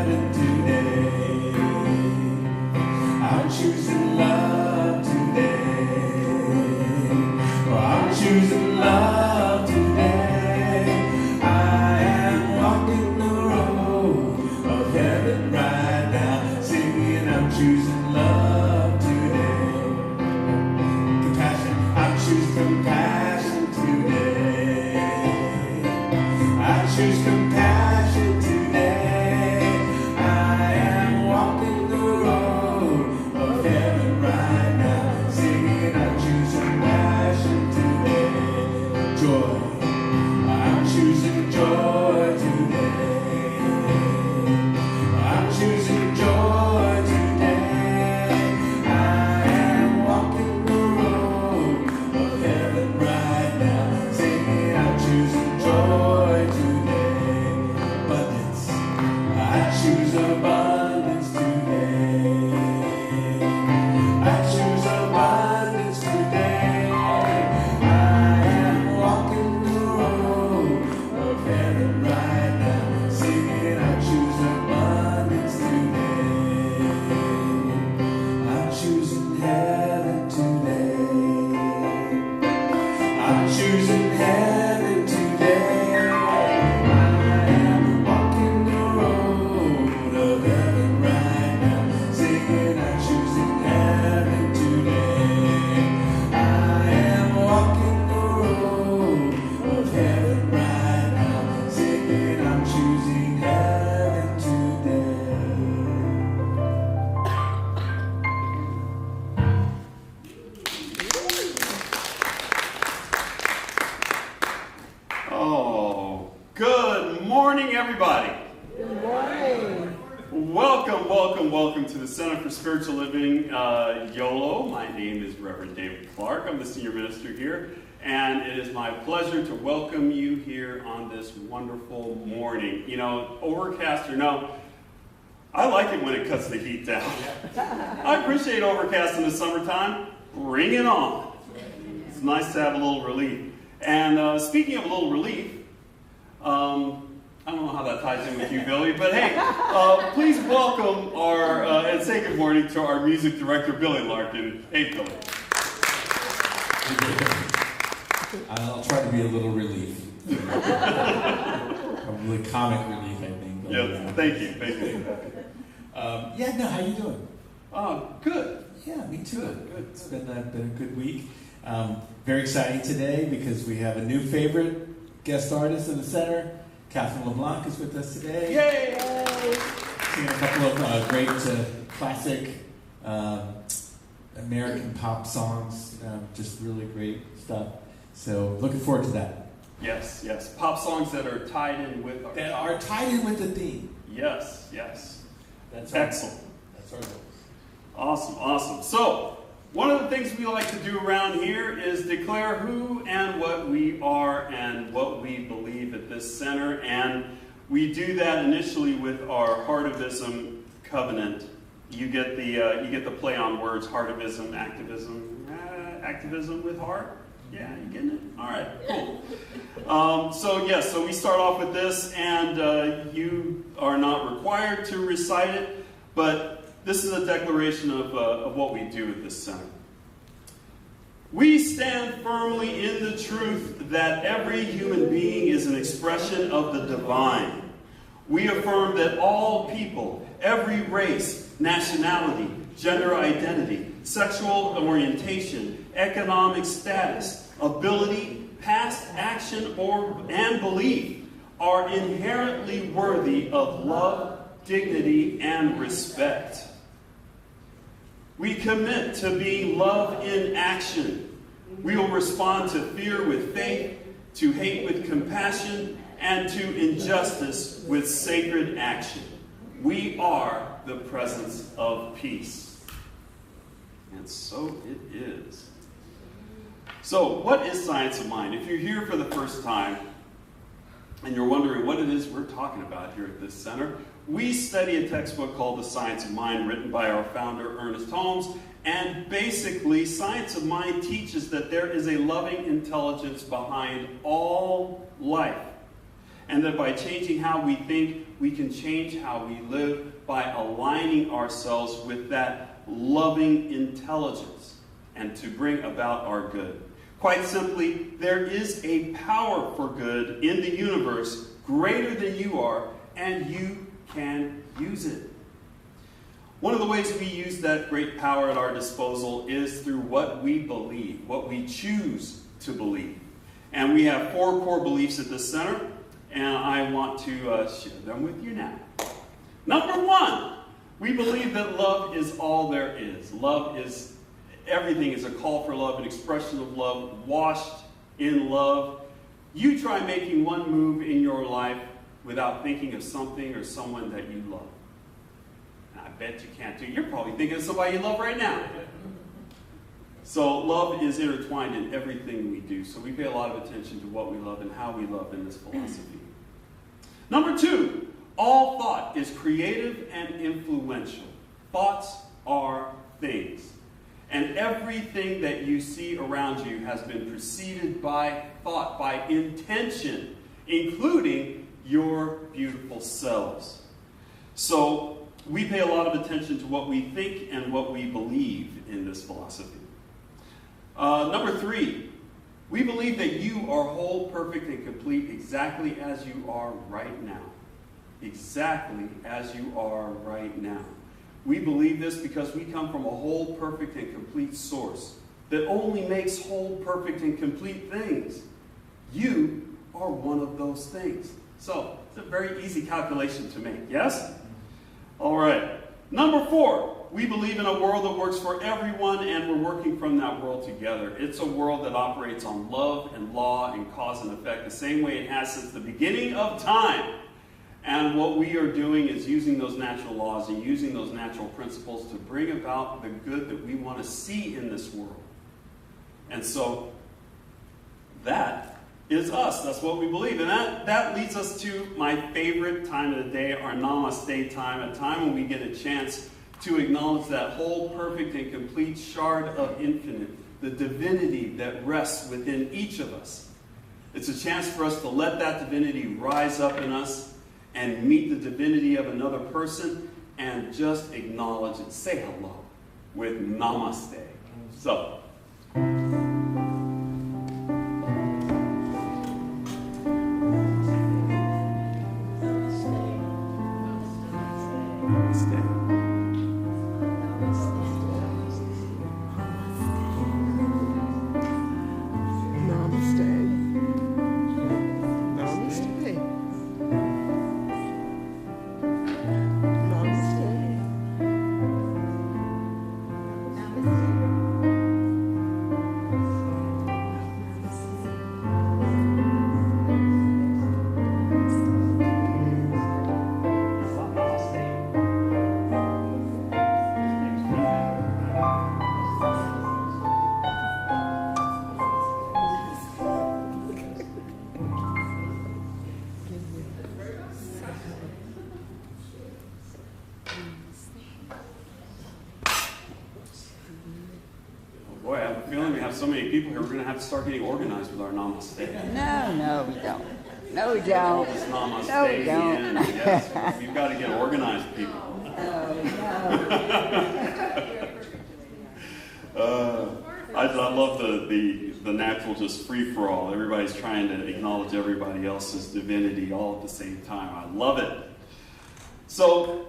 heaven today. I'm choosing love today. Oh, I'm choosing love today. I am walking the road of heaven right now, singing I'm choosing love today. Compassion, I'm choosing compassion today. I choose compassion today. I am walking the road of heaven right now, singing I'm choosing passion today. Joy, I'm choosing joy today. I'm choosing joy today. I am walking the road of heaven right now, singing I'm choosing joy today. Abundance, I choose abundance today. I choose abundance today. I am walking the road of heaven right now, singing I choose abundance today. I'm choosing heaven today. I'm choosing heaven today. I am walking the road of heaven right now, singing I'm choosing heaven today. I am walking the road of heaven right now, singing I'm choosing heaven today. Oh, good morning, everybody. Good morning. Welcome, welcome, welcome to the Center for Spiritual Living, Yolo. My name is Reverend David Clark. I'm the senior minister here, and it is my pleasure to welcome you here on this wonderful morning. You know, overcast or no, I like it when it cuts the heat down. I appreciate overcast in the summertime. Bring it on. It's nice to have a little relief. And speaking of a little relief, I don't know how that ties in with you, Billy, but hey, please welcome our, and say good morning to our music director, Billy Larkin. Hey, Billy. I'll try to be a little relief. Probably comic relief, I think. Yes, thank you. Yeah, no, how you doing? Good. Yeah, me too. Good. It's been a good week. Very exciting today because we have a new favorite guest artist in the center. Catherine LeBlanc is with us today. Yay! Singing a couple of great classic American pop songs. Just really great stuff. So looking forward to that. Yes. Pop songs that are tied in with our... That are tied in with the theme. Yes. That's Excellent. That's our goal. Awesome. So, one of the things we like to do around here is declare who and what we are and what we believe at this center. And we do that initially with our Heartivism covenant. You get the play on words, Heartivism, activism. Activism with heart? Yeah, you getting it? All right, cool. So we start off with this, and you are not required to recite it, but this is a declaration of what we do at this center. We stand firmly in the truth that every human being is an expression of the divine. We affirm that all people, every race, nationality, gender identity, sexual orientation, economic status, ability, past action, and belief are inherently worthy of love, dignity, and respect. We commit to being love in action. We will respond to fear with faith, to hate with compassion, and to injustice with sacred action. We are the presence of peace. And so it is. So, what is Science of Mind? If you're here for the first time, and you're wondering what it is we're talking about here at this center, we study a textbook called The Science of Mind, written by our founder, Ernest Holmes. And basically, Science of Mind teaches that there is a loving intelligence behind all life. and that by changing how we think, we can change how we live by aligning ourselves with that loving intelligence and to bring about our good. Quite simply, there is a power for good in the universe greater than you are, and you can use it. One of the ways we use that great power at our disposal is through what we believe, what we choose to believe. And we have 4 core beliefs at this center, and I want to share them with you now. Number 1, we believe that love is all there is. Love is everything. Is a call for love, an expression of love, washed in love. You try making one move in your life without thinking of something or someone that you love. I bet you can't do it. You're probably thinking of somebody you love right now. So love is intertwined in everything we do. So we pay a lot of attention to what we love and how we love in this philosophy. Number 2, all thought is creative and influential. Thoughts are things. And everything that you see around you has been preceded by thought, by intention, including your beautiful selves. So we pay a lot of attention to what we think and what we believe in this philosophy. Number 3, we believe that you are whole, perfect, and complete exactly as you are right now. Exactly as you are right now. We believe this because we come from a whole, perfect, and complete source that only makes whole, perfect, and complete things. You are one of those things. So, it's a very easy calculation to make, yes? All right. Number 4, we believe in a world that works for everyone, and we're working from that world together. It's a world that operates on love and law and cause and effect the same way it has since the beginning of time. And what we are doing is using those natural laws and using those natural principles to bring about the good that we want to see in this world. And so that is us. That's what we believe. And that leads us to my favorite time of the day, our Namaste time, a time when we get a chance to acknowledge that whole, perfect, and complete shard of infinite, the divinity that rests within each of us. It's a chance for us to let that divinity rise up in us and meet the divinity of another person and just acknowledge it. Say hello with Namaste. So, so many people here, we're going to have to start getting organized with our Namaste. No, we don't. No, we don't. It's Namaste. No, we don't. Yes, we've got to get organized, people. I love the natural just free-for-all. Everybody's trying to acknowledge everybody else's divinity all at the same time. I love it. So,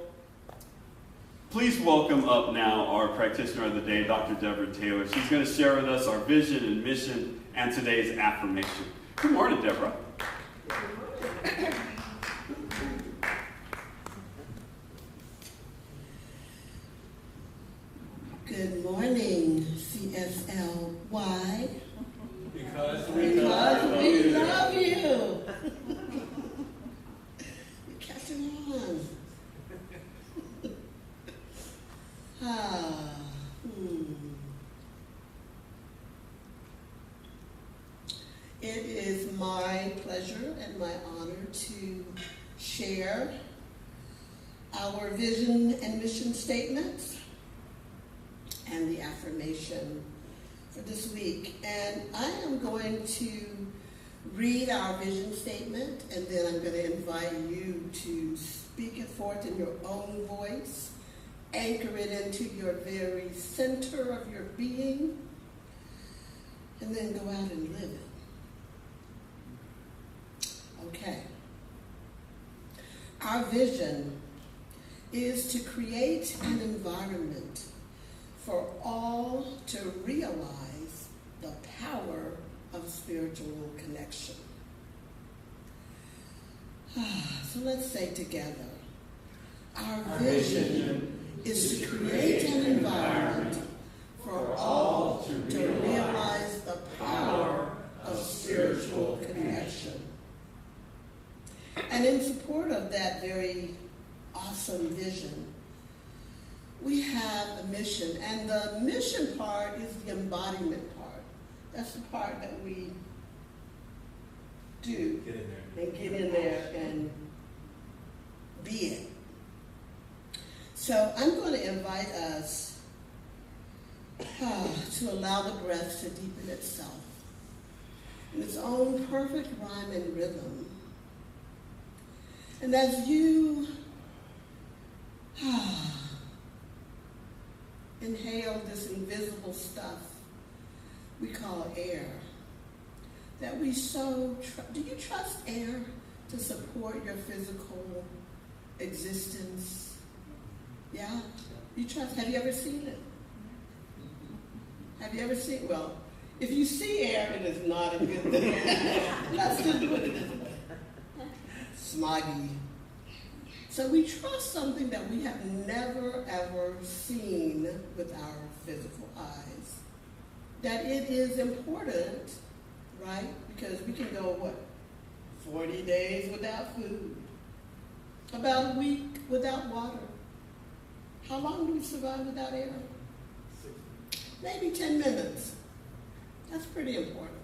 please welcome up now our practitioner of the day, Dr. Deborah Taylor. She's going to share with us our vision and mission and today's affirmation. Good morning, Deborah. Good morning, CSL. Why? Because we love you. You're catching on. It is my pleasure and my honor to share our vision and mission statements and the affirmation for this week. And I am going to read our vision statement, and then I'm going to invite you to speak it forth in your own voice, anchor it into your very center of your being, and then go out and live it. Okay. Our vision is to create an environment for all to realize the power of spiritual connection. So let's say together, our vision is to create an environment for all to realize the power of spiritual connection. And in support of that very awesome vision, we have a mission. And the mission part is the embodiment part. That's the part that we do. Get in there. And get in there and be it. So I'm going to invite us to allow the breath to deepen itself in its own perfect rhyme and rhythm. And as you inhale this invisible stuff we call air, that we do you trust air to support your physical existence? Yeah? You trust, have you ever seen it? Have you ever seen, well, if you see air, it is not a good thing. Let's just put it this way. Smoggy. So we trust something that we have never, ever seen with our physical eyes. That it is important, right? Because we can go, 40 days without food. About a week without water. How long do we survive without air? Maybe 10 minutes. That's pretty important.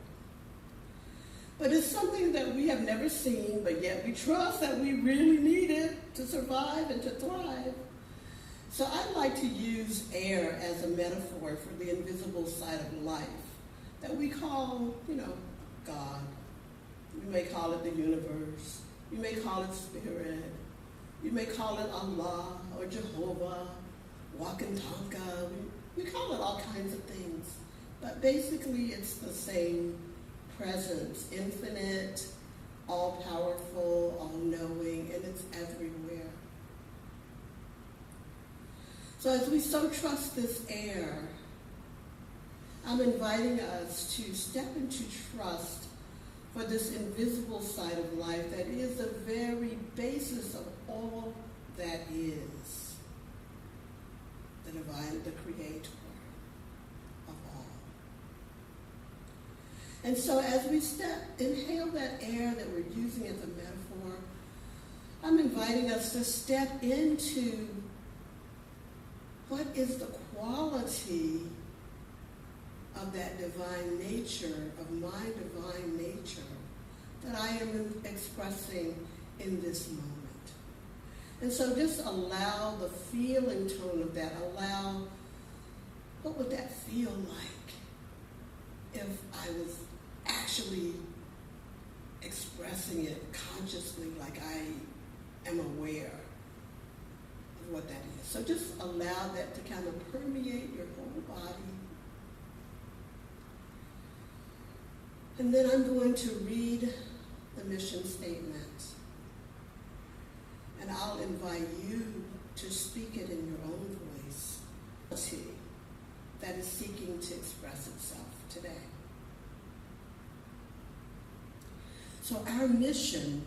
But it's something that we have never seen, but yet we trust that we really need it to survive and to thrive. So I'd like to use air as a metaphor for the invisible side of life that we call, God. We may call it the universe. You may call it spirit. You may call it Allah or Jehovah, Wakantanka. We call it all kinds of things. But basically it's the same presence, infinite, all-powerful, all-knowing, and it's everywhere. So as we so trust this air, I'm inviting us to step into trust for this invisible side of life that is the very basis of all that is, the divine, the creator of all. And so as we inhale that air that we're using as a metaphor, I'm inviting us to step into what is the quality of that divine nature, of my divine nature, that I am expressing in this moment. And so just allow the feeling tone of that, what would that feel like if I was actually expressing it consciously, like I am aware of what that is. So just allow that to kind of permeate your whole body. And then I'm going to read the mission statement. And I'll invite you to speak it in your own voice that is seeking to express itself today. So our mission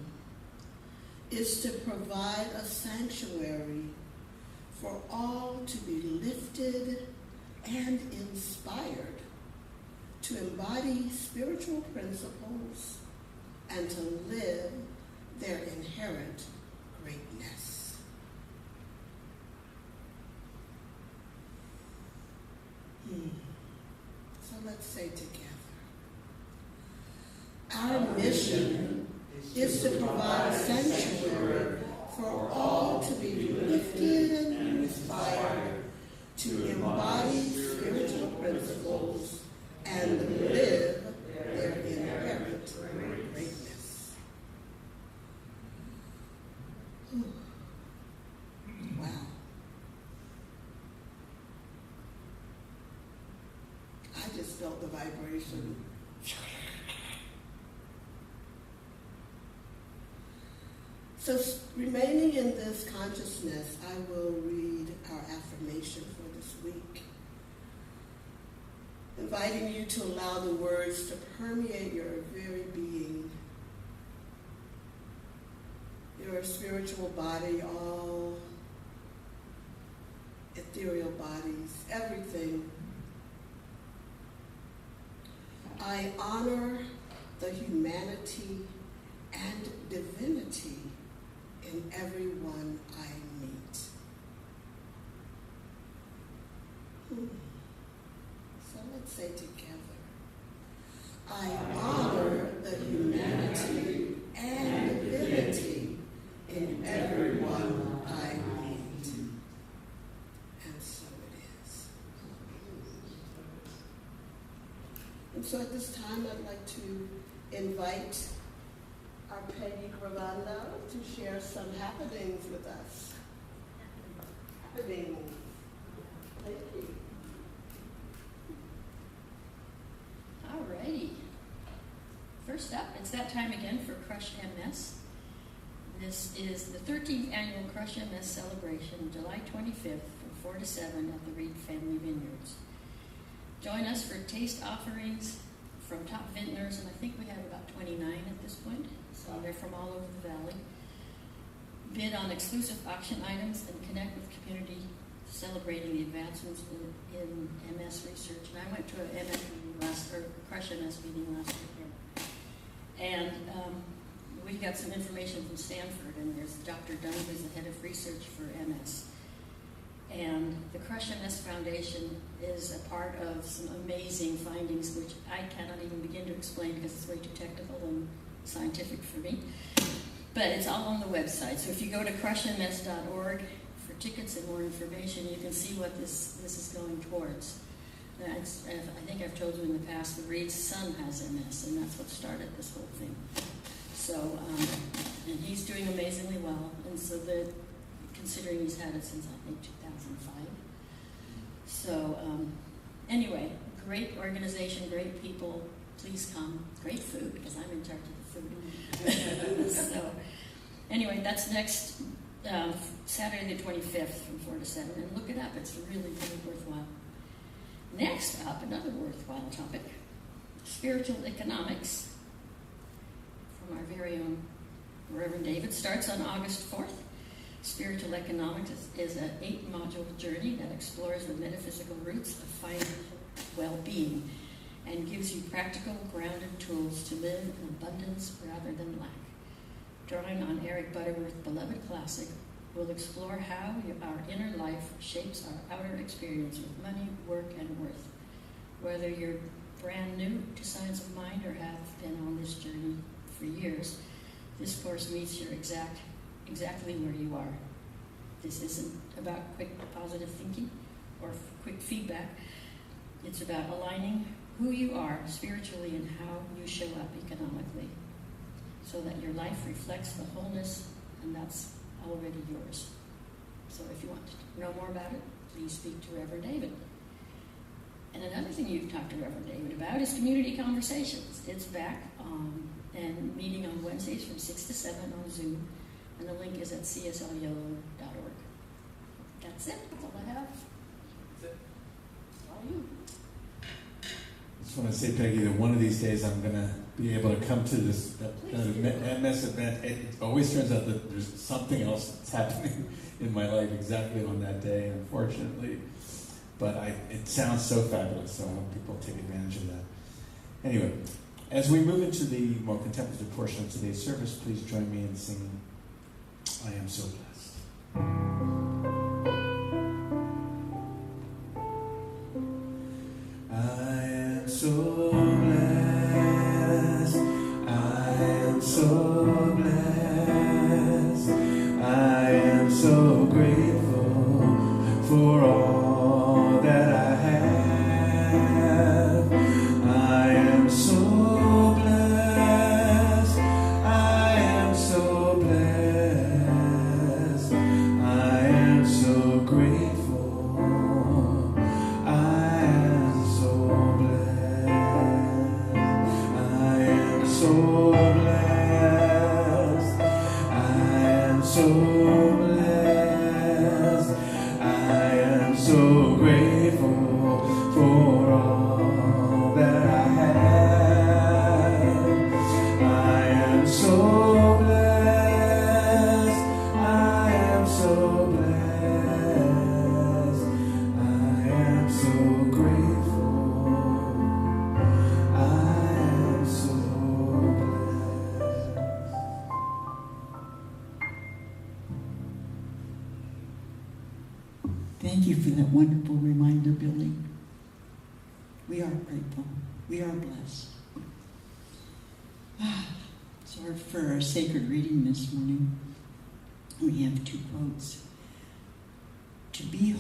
is to provide a sanctuary for all to be lifted and inspired to embody spiritual principles and to live their inherent greatness. So let's say together. Our mission is to provide a sanctuary for all to be lifted and inspired to embody spiritual principles and live their inherent greatness. just felt the vibration. So remaining in this consciousness, I will read our affirmation for this week, inviting you to allow the words to permeate your very being, your spiritual body, all ethereal bodies, everything. I honor the humanity and divinity in everyone I meet. So let's say together. I honor the humanity and divinity in everyone I meet. And so it is. And so at this time, I'd like to invite our Peggy Gravando to share some happenings with us. Happenings. Thank you. Alrighty. First up, it's that time again for Crush MS. This is the 13th annual Crush MS celebration, July 25th from 4 to 7 at the Reed Family Vineyards. Join us for taste offerings from top vintners, and I think we have about 29 at this point, so they're from all over the valley. Bid on exclusive auction items and connect with community celebrating the advancements in MS research. And I went to a MS meeting Crush MS meeting last weekend. And we got some information from Stanford, and there's Dr. Dunn, who's the head of research for MS. And the Crush MS Foundation is a part of some amazing findings, which I cannot even begin to explain because it's way too technical and scientific for me. But it's all on the website. So if you go to crushms.org for tickets and more information, you can see what this is going towards. I think I've told you in the past, the Reed's son has MS, and that's what started this whole thing. So, and he's doing amazingly well. And so considering he's had it since, I think, 2005. So, anyway, great organization, great people. Please come. Great food, because I'm in charge of the food. So, anyway, that's next Saturday the 25th from 4 to 7. And look it up. It's really, really worthwhile. Next up, another worthwhile topic, spiritual economics from our very own Reverend David, starts on August 4th. Spiritual economics is an 8-module journey that explores the metaphysical roots of financial well-being and gives you practical, grounded tools to live in abundance rather than lack. Drawing on Eric Butterworth's beloved classic, we'll explore how our inner life shapes our outer experience with money, work, and worth. Whether you're brand new to Science of Mind or have been on this journey for years, this course meets you exactly where you are. This isn't about quick positive thinking or quick feedback. It's about aligning who you are spiritually and how you show up economically so that your life reflects the wholeness, and that's already yours. So if you want to know more about it, please speak to Reverend David. And another thing you've talked to Reverend David about is community conversations. It's back and meeting on Wednesdays from 6 to 7 on Zoom, and the link is at CSLYolo.org. That's it. That's all I have. That's it. All you. I just want to say, Peggy, that one of these days I'm going to be able to come to this MS event. It always turns out that there's something else that's happening in my life exactly on that day, unfortunately. But it sounds so fabulous, so I hope people take advantage of that. Anyway, as we move into the more contemplative portion of today's service, please join me in singing, I Am So Blessed. I am so blessed, I am so blessed, I am so grateful for all that I have. I am so blessed, I am so blessed, I am so grateful, I am so blessed. Thank you for that wonderful reminder, Billy. We are grateful. We are blessed. So for our sacred reading this morning, we have 2 quotes. To be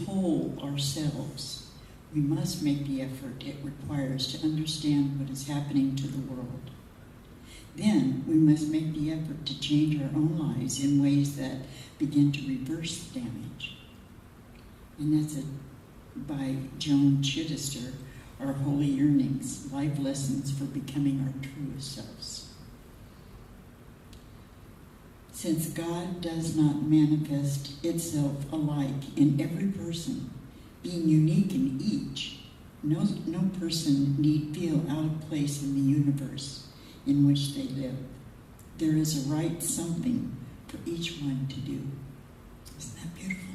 whole ourselves, we must make the effort it requires to understand what is happening to the world. Then we must make the effort to change our own lives in ways that begin to reverse the damage. And that's by Joan Chittister, Our Holy Yearnings, Life Lessons for Becoming Our Truest Selves. Since God does not manifest itself alike in every person, being unique in each, no person need feel out of place in the universe in which they live. There is a right something for each one to do. Isn't that beautiful?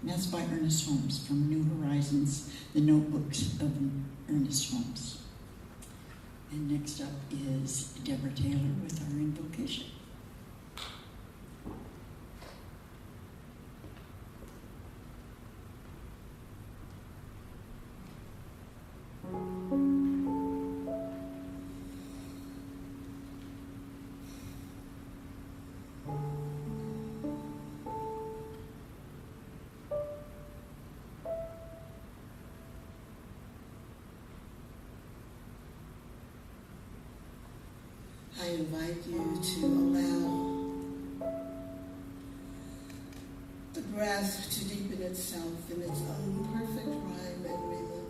And that's by Ernest Holmes from New Horizons, the Notebooks of Ernest Holmes. And next up is Deborah Taylor with our invocation. I invite you to allow the breath to deepen itself in its own perfect rhyme and rhythm.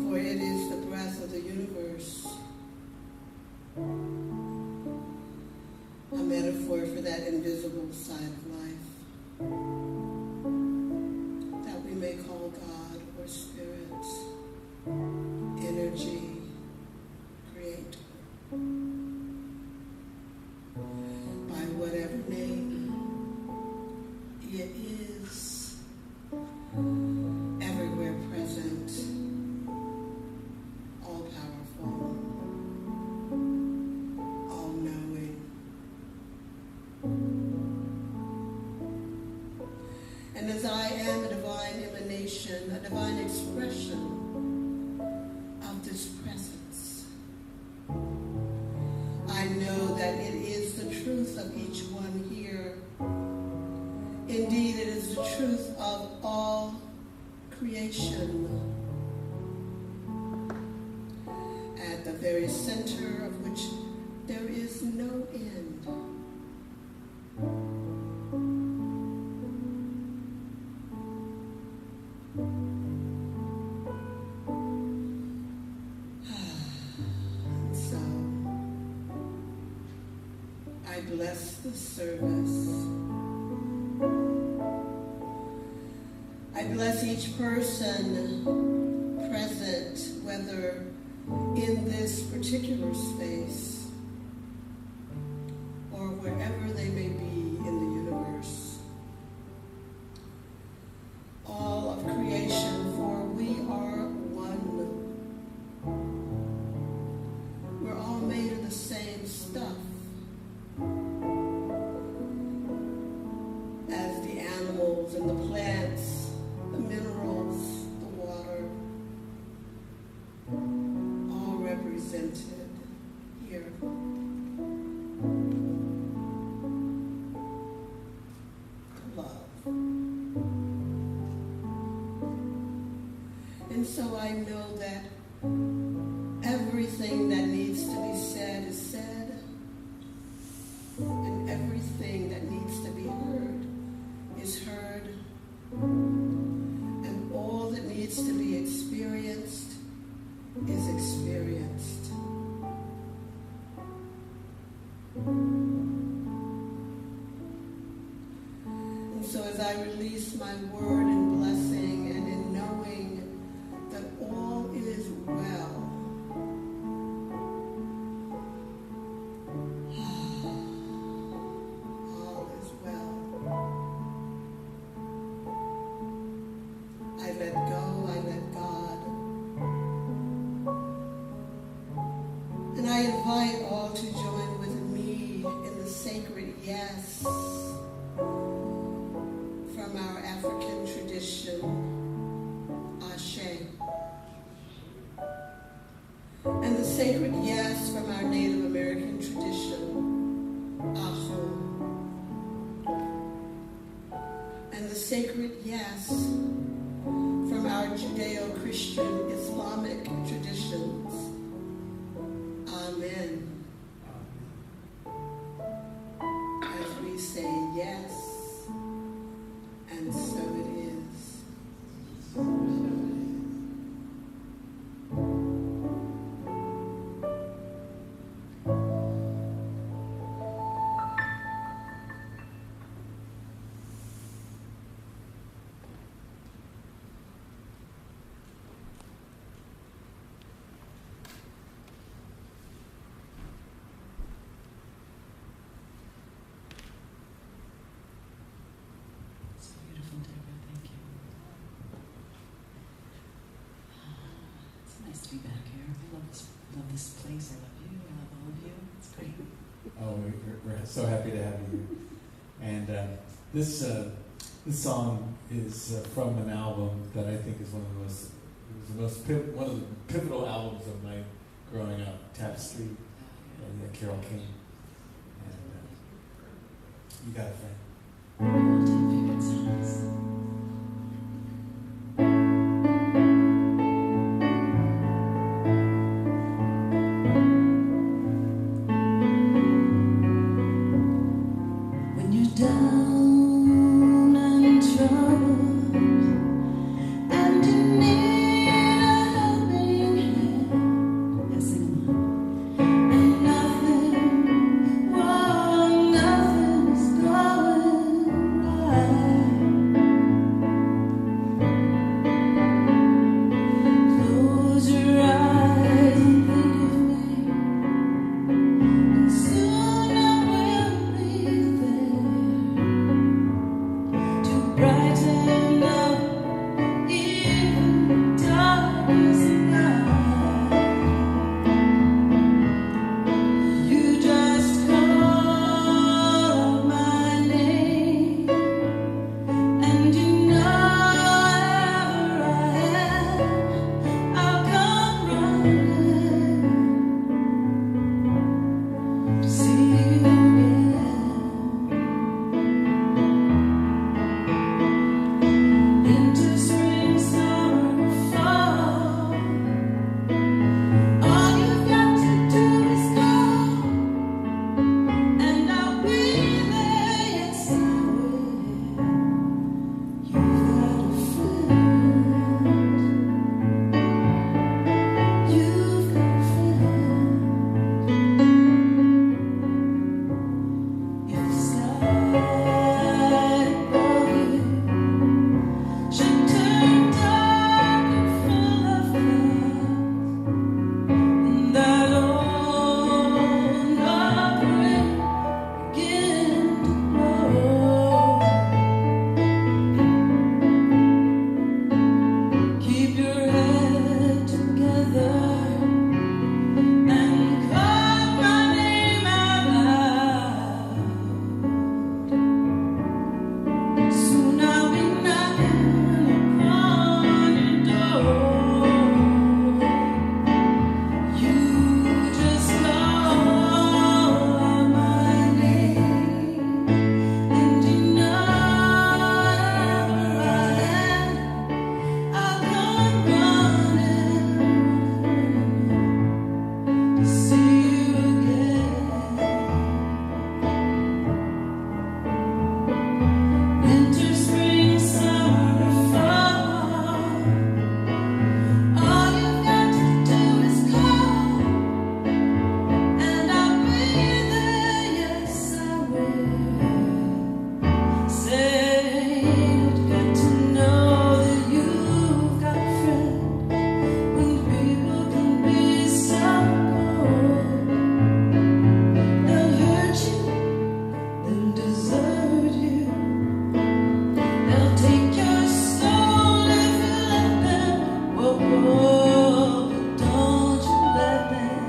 For it is the breath of the universe, a metaphor for that invisible side of life that we may call God or Spirit, energy, creator. By whatever name it is, everywhere present, all powerful, all knowing. And as I am a divine emanation, a divine expression of this presence, I know that it is the truth of each one here. Indeed, it is the truth of all creation. At the very center of which there is no end. So, I bless the service. I bless each person present, whether in this particular space or wherever they may be in the universe. All of creation, for we are one. We're all made of the same stuff as the animals and the plants, the minerals, the water, all represented here. Love. And so I know that everything that needs to be said is said, and everything that needs to be heard is heard, and all that needs to be experienced is experienced. And so as I release my word in blessing and in knowing that all is well, all is well, I let go, I let God. And I invite all to join with me sacred yes from our Judeo-Christian Islamic traditions. Amen. As we say yes, and so it is. It's beautiful, Deborah. Thank you. It's nice to be back here. I love this place. I love you. I love all of you. It's great. Oh, we're so happy to have you. And this song is from an album that I think is one of the pivotal albums of my growing up, Tapestry, and Carole King. And You Got a Friend. Favorite songs. When you're down and troubled and you need a helping hand, yes, sing along. And nothing's going right. Close your eyes and think of me, and soon I will be there to brighten up even darkest night. You just call my name, and you know wherever I am, I'll come running to see you again. Winter, spring, summer, fall, all you've got to do is call, and I'll be there. Yes, I will. You've got a friend. You've got a friend. If the sky above you should turn dark and full of clouds, and that old north wind begin to blow, keep your head together and call my name out loud. Soon I'll be knocking upon your door. You just call out my name, and you know wherever I am, I'll come running to see you again. Winter, spring, summer, fall, all you've got to do is call, and I'll be there. Yes, I will. Say it's good to know that you've got a friend when people can be so cold. They'll hurt you, they'll desert you, they'll take your soul if you let them. Whoa, but don't you let them.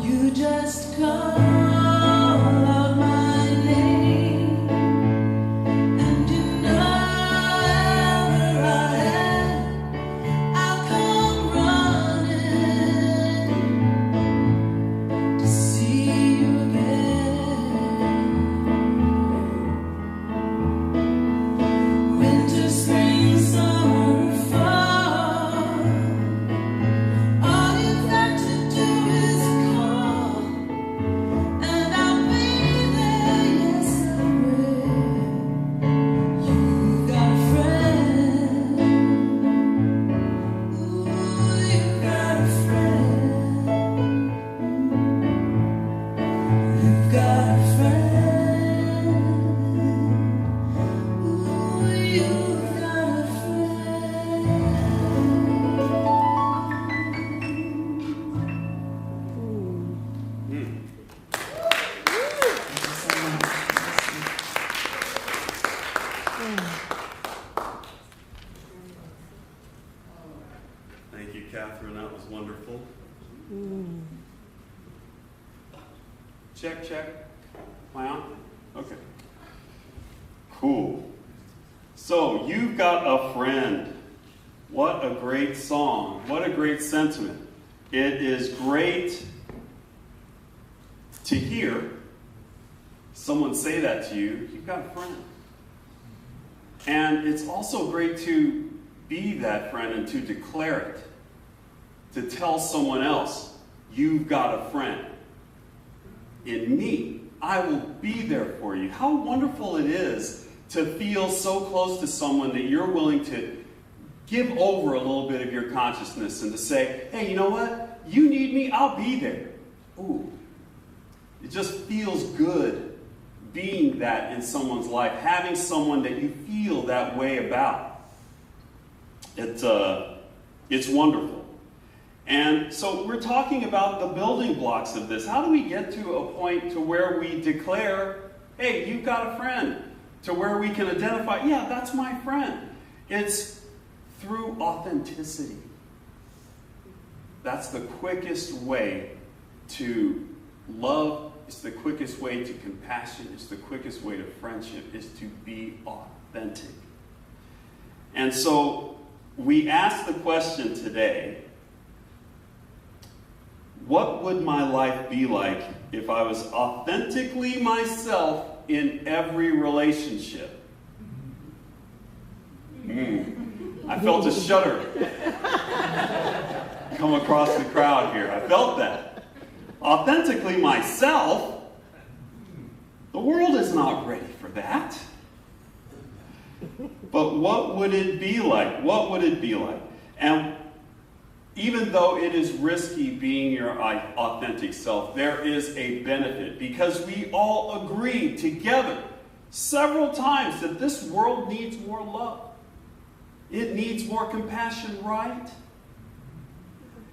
You just call out my name, and you know wherever I am, I'll come running to see you again. got a friend. Ooh, you've got a friend. Thank you, Catherine. That was wonderful. Check, check. Am I on? Okay. Cool. So, You've Got a Friend. What a great song. What a great sentiment. It is great to hear someone say that to you. You've got a friend. And it's also great to be that friend and to declare it. To tell someone else, you've got a friend. In me, I will be there for you. How wonderful it is to feel so close to someone that you're willing to give over a little bit of your consciousness and to say, hey, you know what? You need me, I'll be there. Ooh. It just feels good being that in someone's life, having someone that you feel that way about. It's wonderful. And so we're talking about the building blocks of this. How do we get to a point to where we declare, hey, you've got a friend, to where we can identify, yeah, that's my friend. It's through authenticity. That's the quickest way to love. It's the quickest way to compassion. It's the quickest way to friendship, is to be authentic. And so we ask the question today, what would my life be like if I was authentically myself in every relationship? I felt a shudder come across the crowd here. I felt that. Authentically myself? The world is not ready for that. But what would it be like? What would it be like? And even though it is risky being your authentic self, there is a benefit, because we all agreed together several times that this world needs more love. It needs more compassion, right?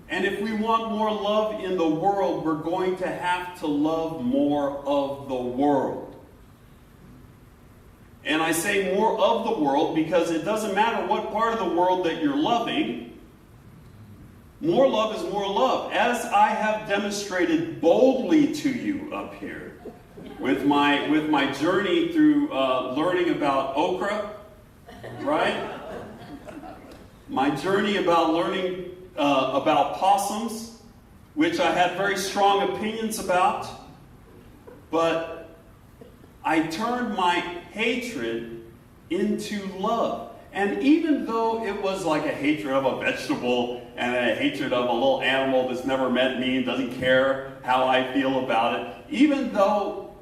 And if we want more love in the world, we're going to have to love more of the world. And I say more of the world because it doesn't matter what part of the world that you're loving. More love is more love. As I have demonstrated boldly to you up here with my journey through learning about okra, right? My journey about learning about possums, which I had very strong opinions about, but I turned my hatred into love. And even though it was like a hatred of a vegetable and a hatred of a little animal that's never met me and doesn't care how I feel about it, even though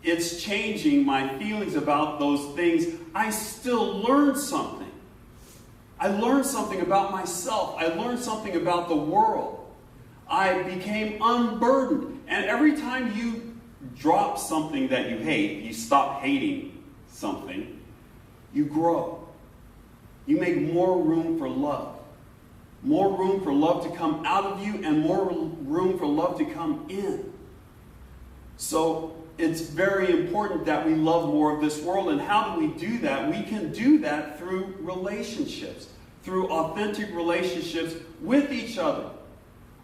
it's changing my feelings about those things, I still learned something. I learned something about myself. I learned something about the world. I became unburdened. And every time you drop something that you hate, you stop hating something, you grow. You make more room for love. More room for love to come out of you and more room for love to come in. So it's very important that we love more of this world. And how do we do that? We can do that through relationships, through authentic relationships with each other,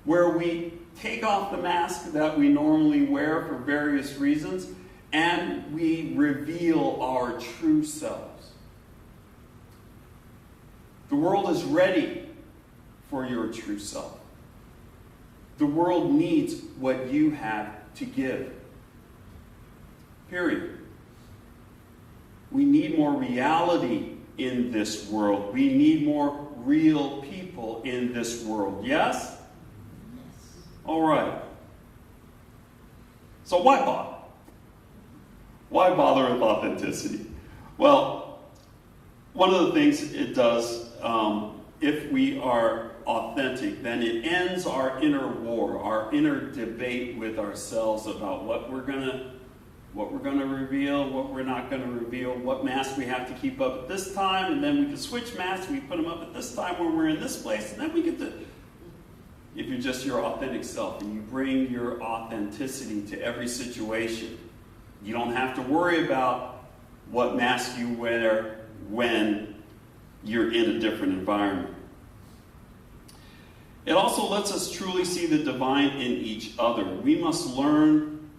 where we take off the mask that we normally wear for various reasons, and we reveal our true selves. The world is ready for your true self. The world needs what you have to give. Period. We need more reality in this world. We need more real people in this world. Yes? All right. So why bother? Why bother with authenticity? Well, one of the things it does, if we are authentic, then it ends our inner war, our inner debate with ourselves about what we're gonna reveal, what we're not gonna reveal, what mask we have to keep up at this time, and then we can switch masks, we put them up at this time when we're in this place, and then we get to. If you're just your authentic self and you bring your authenticity to every situation, you don't have to worry about what mask you wear when you're in a different environment. It also lets us truly see the divine in each other. We must learn,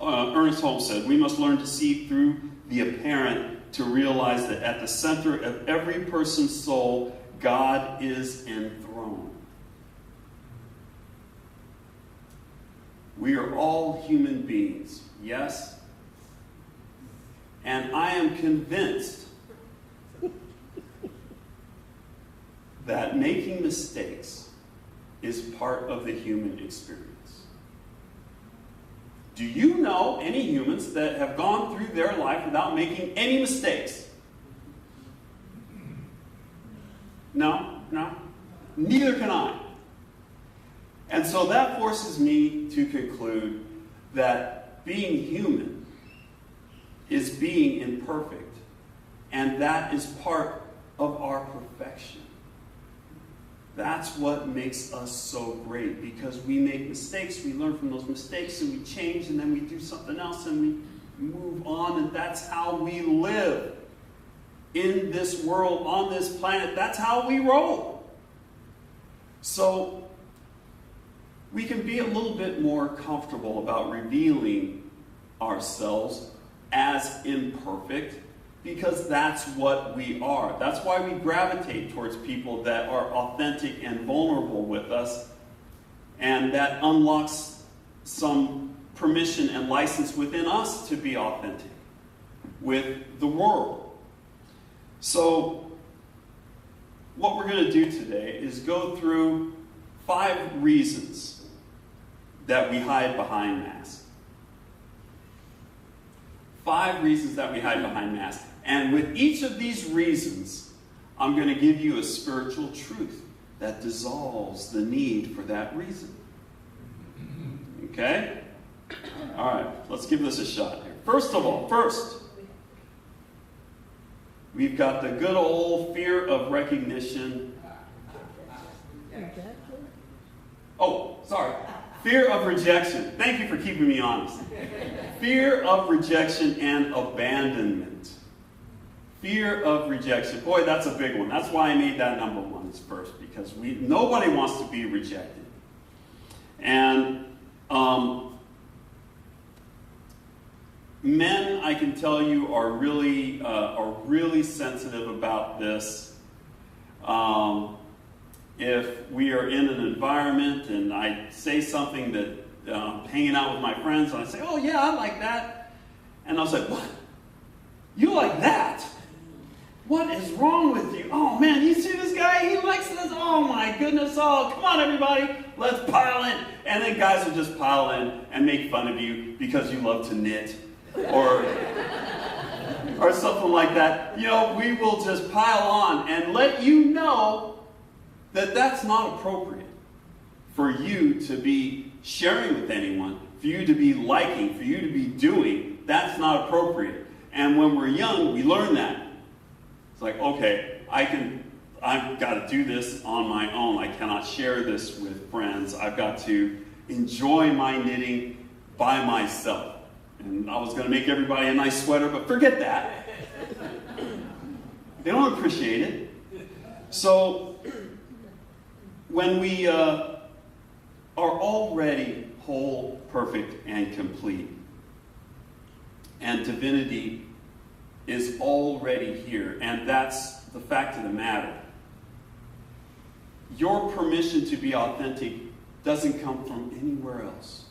Ernest Holmes said, we must learn to see through the apparent to realize that at the center of every person's soul, God is enthroned. We are all human beings, yes? And I am convinced that making mistakes is part of the human experience. Do you know any humans that have gone through their life without making any mistakes? No? Neither can I. And so that forces me to conclude that being human is being imperfect, and that is part of our perfection. That's what makes us so great, because we make mistakes, we learn from those mistakes, and we change, and then we do something else, and we move on, and that's how we live in this world, on this planet. That's how we roll. So we can be a little bit more comfortable about revealing ourselves as imperfect, because that's what we are. That's why we gravitate towards people that are authentic and vulnerable with us, and that unlocks some permission and license within us to be authentic with the world. So what we're going to do today is go through 5 reasons that we hide behind masks. 5 reasons that we hide behind masks. And with each of these reasons, I'm going to give you a spiritual truth that dissolves the need for that reason. Okay? All right, let's give this a shot here. First, we've got the good old fear of recognition. Oh, sorry. Fear of rejection. Thank you for keeping me honest. Fear of rejection and abandonment. Fear of rejection. Boy, that's a big one. That's why I made that number 1 first, because nobody wants to be rejected. And men, I can tell you, are really sensitive about this. If we are in an environment and I say something that I'm hanging out with my friends and I say, oh yeah, I like that. And I'll say, what? You like that? What is wrong with you? Oh man, you see this guy? He likes this. Oh my goodness. Oh, come on everybody. Let's pile in. And then guys will just pile in and make fun of you because you love to knit or something like that. You know, we will just pile on and let you know that that's not appropriate for you to be sharing with anyone, for you to be liking, for you to be doing. That's not appropriate. And when we're young, we learn that. It's like, okay, I've got to do this on my own. I cannot share this with friends. I've got to enjoy my knitting by myself. And I was going to make everybody a nice sweater, but forget that. They don't appreciate it. So when we are already whole, perfect, and complete, and divinity is already here, and that's the fact of the matter, your permission to be authentic doesn't come from anywhere else.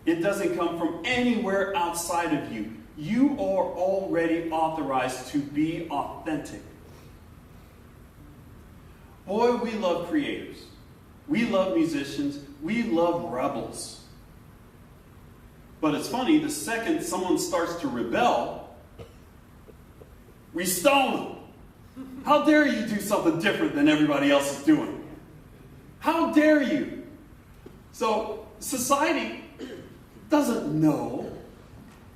It doesn't come from anywhere outside of you. You are already authorized to be authentic. Boy, we love creators. We love musicians. We love rebels. But it's funny, the second someone starts to rebel, we stone them. How dare you do something different than everybody else is doing? How dare you? So society doesn't know.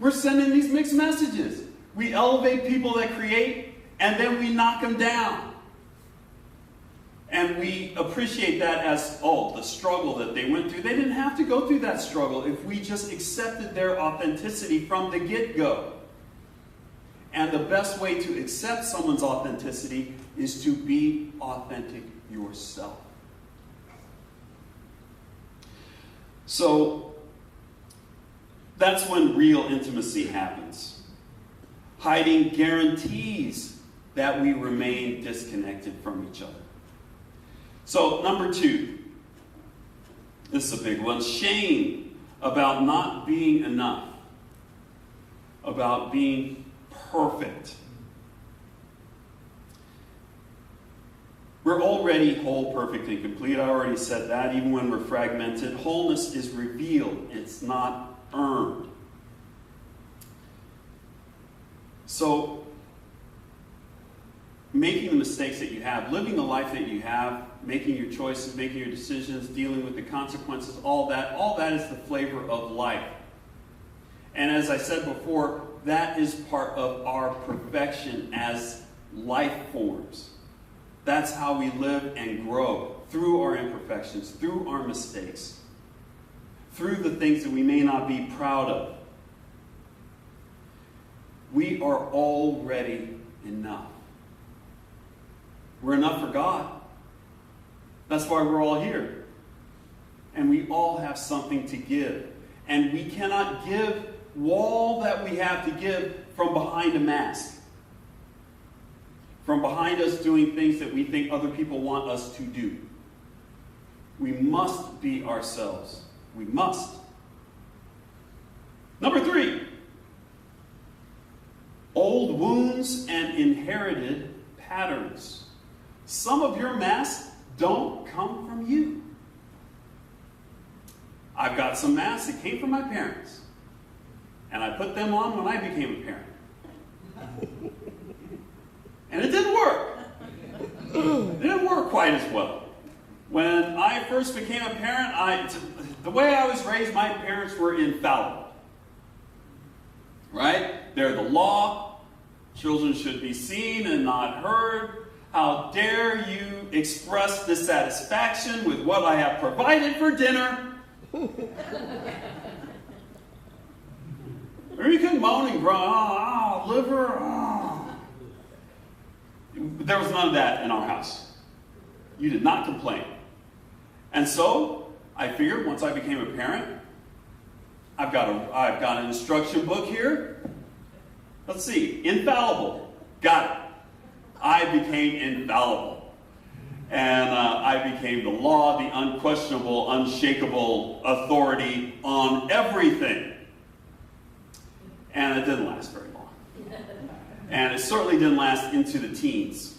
We're sending these mixed messages. We elevate people that create, and then we knock them down. And we appreciate that as, oh, the struggle that they went through. They didn't have to go through that struggle if we just accepted their authenticity from the get-go. And the best way to accept someone's authenticity is to be authentic yourself. So, that's when real intimacy happens. Hiding guarantees that we remain disconnected from each other. So, number 2. This is a big one. Shame about not being enough. About being perfect. We're already whole, perfect, and complete. I already said that. Even when we're fragmented, wholeness is revealed. It's not earned. So, making the mistakes that you have, living the life that you have, making your choices, making your decisions, dealing with the consequences, all that is the flavor of life. And as I said before, that is part of our perfection as life forms. That's how we live and grow, through our imperfections, through our mistakes, through the things that we may not be proud of. We are already enough. We're enough for God. That's why we're all here. And we all have something to give. And we cannot give all that we have to give from behind a mask. From behind us doing things that we think other people want us to do. We must be ourselves. We must. Number 3. Old wounds and inherited patterns. Some of your masks don't come from you. I've got some masks that came from my parents. And I put them on when I became a parent. And it didn't work. It didn't work quite as well. When I first became a parent, the way I was raised, my parents were infallible. Right? They're the law. Children should be seen and not heard. How dare you express dissatisfaction with what I have provided for dinner? Or you can moan and groan, oh, liver, oh. There was none of that in our house. You did not complain. And so, I figured once I became a parent, I've got an instruction book here. Let's see, infallible. Got it. I became infallible. And I became the law, the unquestionable, unshakable authority on everything. And it didn't last very long. And it certainly didn't last into the teens.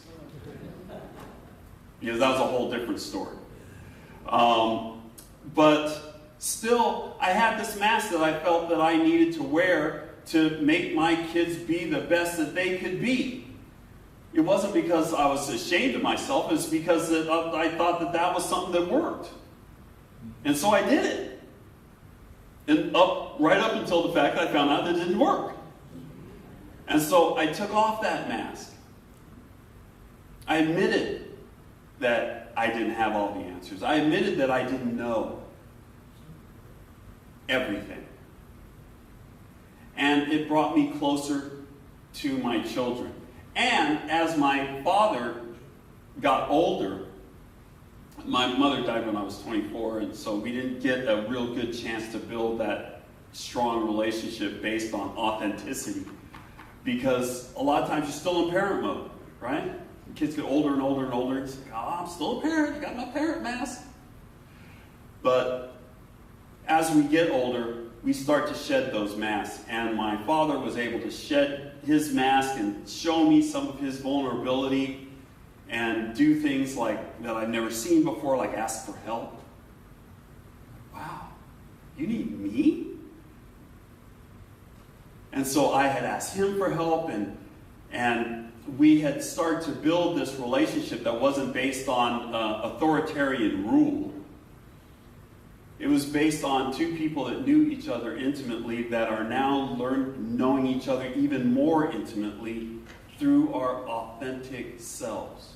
Because that was a whole different story. But still, I had this mask that I felt that I needed to wear to make my kids be the best that they could be. It wasn't because I was ashamed of myself. It's because I thought that was something that worked. And so I did it. And right up until the fact that I found out that it didn't work. And so I took off that mask. I admitted that I didn't have all the answers. I admitted that I didn't know everything. And it brought me closer to my children. And as my father got older, my mother died when I was 24, and so we didn't get a real good chance to build that strong relationship based on authenticity. Because a lot of times you're still in parent mode, right? Kids get older and older and older. It's like, oh, I'm still a parent. I got my parent mask. But as we get older, we start to shed those masks. And my father was able to shed his mask and show me some of his vulnerability and do things like that I've never seen before, like ask for help. Wow, you need me? And so I had asked him for help, and we had started to build this relationship that wasn't based on authoritarian rule. It was based on two people that knew each other intimately that are now knowing each other even more intimately through our authentic selves.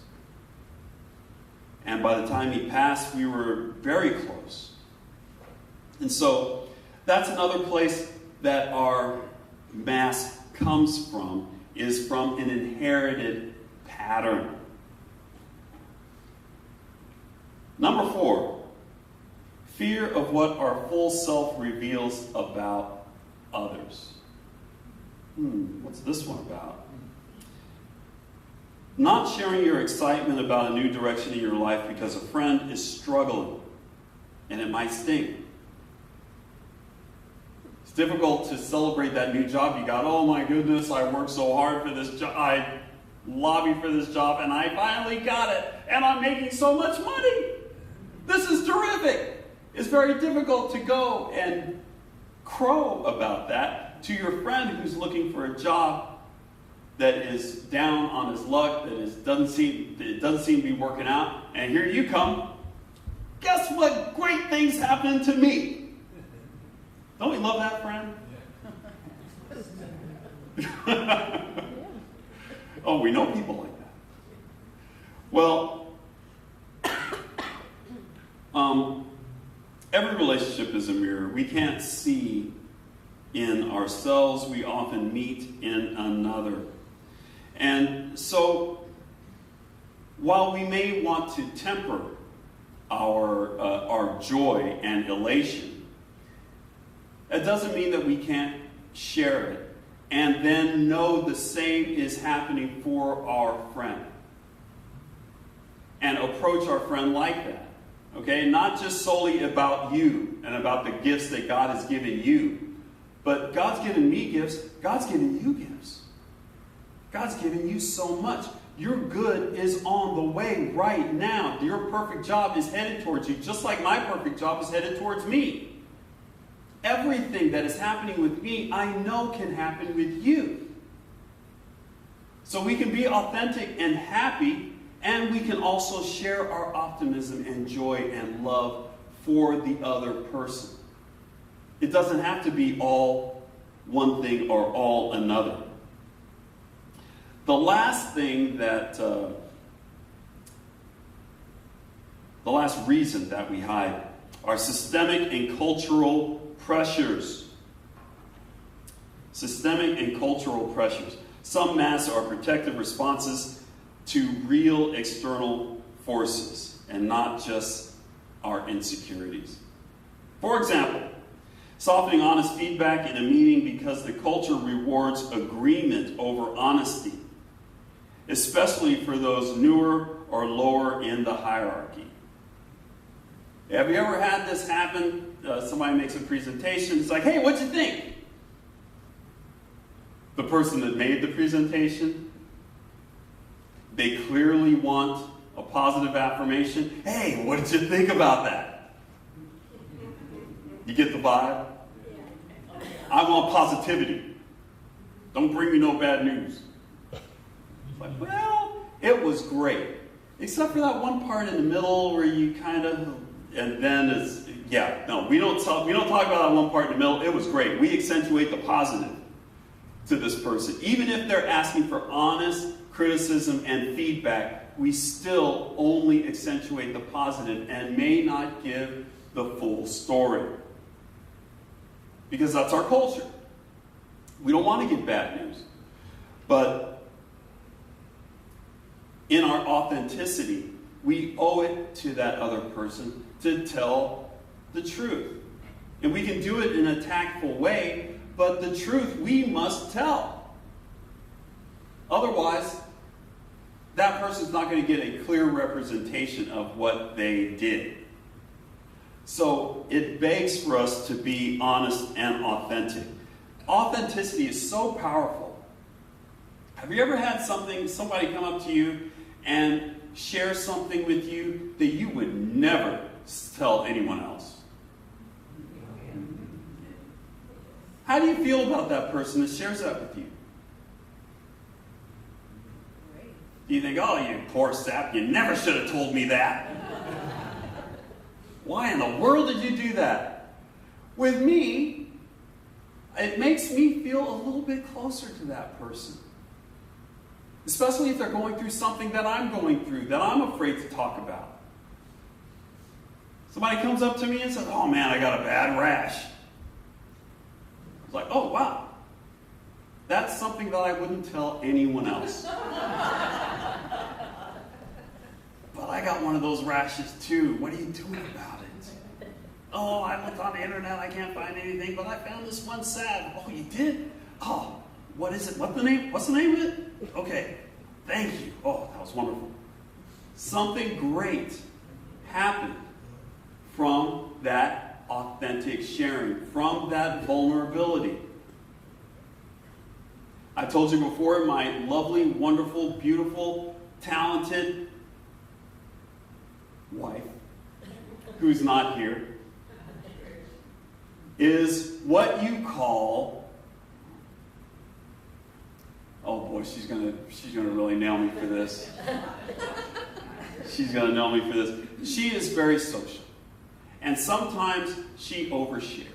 And by the time he passed, we were very close. And so that's another place that our mask comes from, is from an inherited pattern. Number 4, fear of what our full self reveals about others. What's this one about? Not sharing your excitement about a new direction in your life because a friend is struggling, and it might sting. It's difficult to celebrate that new job you got. Oh my goodness, I worked so hard for this job. I lobbied for this job, and I finally got it, and I'm making so much money. This is terrific. It's very difficult to go and crow about that to your friend who's looking for a job that is down on his luck, that doesn't seem to be working out, and here you come. Guess what great things happened to me? Don't we love that, friend? Oh, we know people like that. Well, every relationship is a mirror. We can't see in ourselves. We often meet in another. And so, while we may want to temper our joy and elation, it doesn't mean that we can't share it and then know the same is happening for our friend. And approach our friend like that. Okay? Not just solely about you and about the gifts that God has given you, but God's given me gifts, God's given you gifts. God's given you so much. Your good is on the way right now. Your perfect job is headed towards you, just like my perfect job is headed towards me. Everything that is happening with me, I know can happen with you. So we can be authentic and happy, and we can also share our optimism and joy and love for the other person. It doesn't have to be all one thing or all another. The last thing that, the last reason that we hide are systemic and cultural pressures. Systemic and cultural pressures. Some masks are protective responses to real external forces and not just our insecurities. For example, softening honest feedback in a meeting because the culture rewards agreement over honesty, especially for those newer or lower in the hierarchy. Have you ever had this happen? Somebody makes a presentation, it's like, hey, what'd you think? The person that made the presentation, they clearly want a positive affirmation. Hey, what did you think about that? You get the vibe? I want positivity. Don't bring me no bad news. Like, well, it was great. Except for that one part in the middle where you kind of, and then it's, yeah, no, we don't talk about that one part in the middle. It was great. We accentuate the positive to this person. Even if they're asking for honest criticism and feedback, we still only accentuate the positive and may not give the full story. Because that's our culture. We don't want to give bad news. But in our authenticity, we owe it to that other person to tell the truth. And we can do it in a tactful way, but the truth we must tell. Otherwise, that person's not going to get a clear representation of what they did. So it begs for us to be honest and authentic. Authenticity is so powerful. Have you ever had somebody come up to you and share something with you that you would never tell anyone else? How do you feel about that person that shares that with you? You think, oh, you poor sap, you never should have told me that. Why in the world did you do that? With me, it makes me feel a little bit closer to that person. Especially if they're going through something that I'm going through, that I'm afraid to talk about. Somebody comes up to me and says, oh man, I got a bad rash. It's like, oh wow. That's something that I wouldn't tell anyone else. But I got one of those rashes too. What are you doing about it? Oh, I looked on the internet, I can't find anything, but I found this one salve. Oh, you did? Oh, what is it? What's the name of it? Okay, thank you. Oh, that was wonderful. Something great happened from that authentic sharing, from that vulnerability. I told you before, my lovely, wonderful, beautiful, talented wife, who's not here, is what you call, oh boy, she's gonna really nail me for this. She's gonna nail me for this. She is very social. And sometimes she overshares.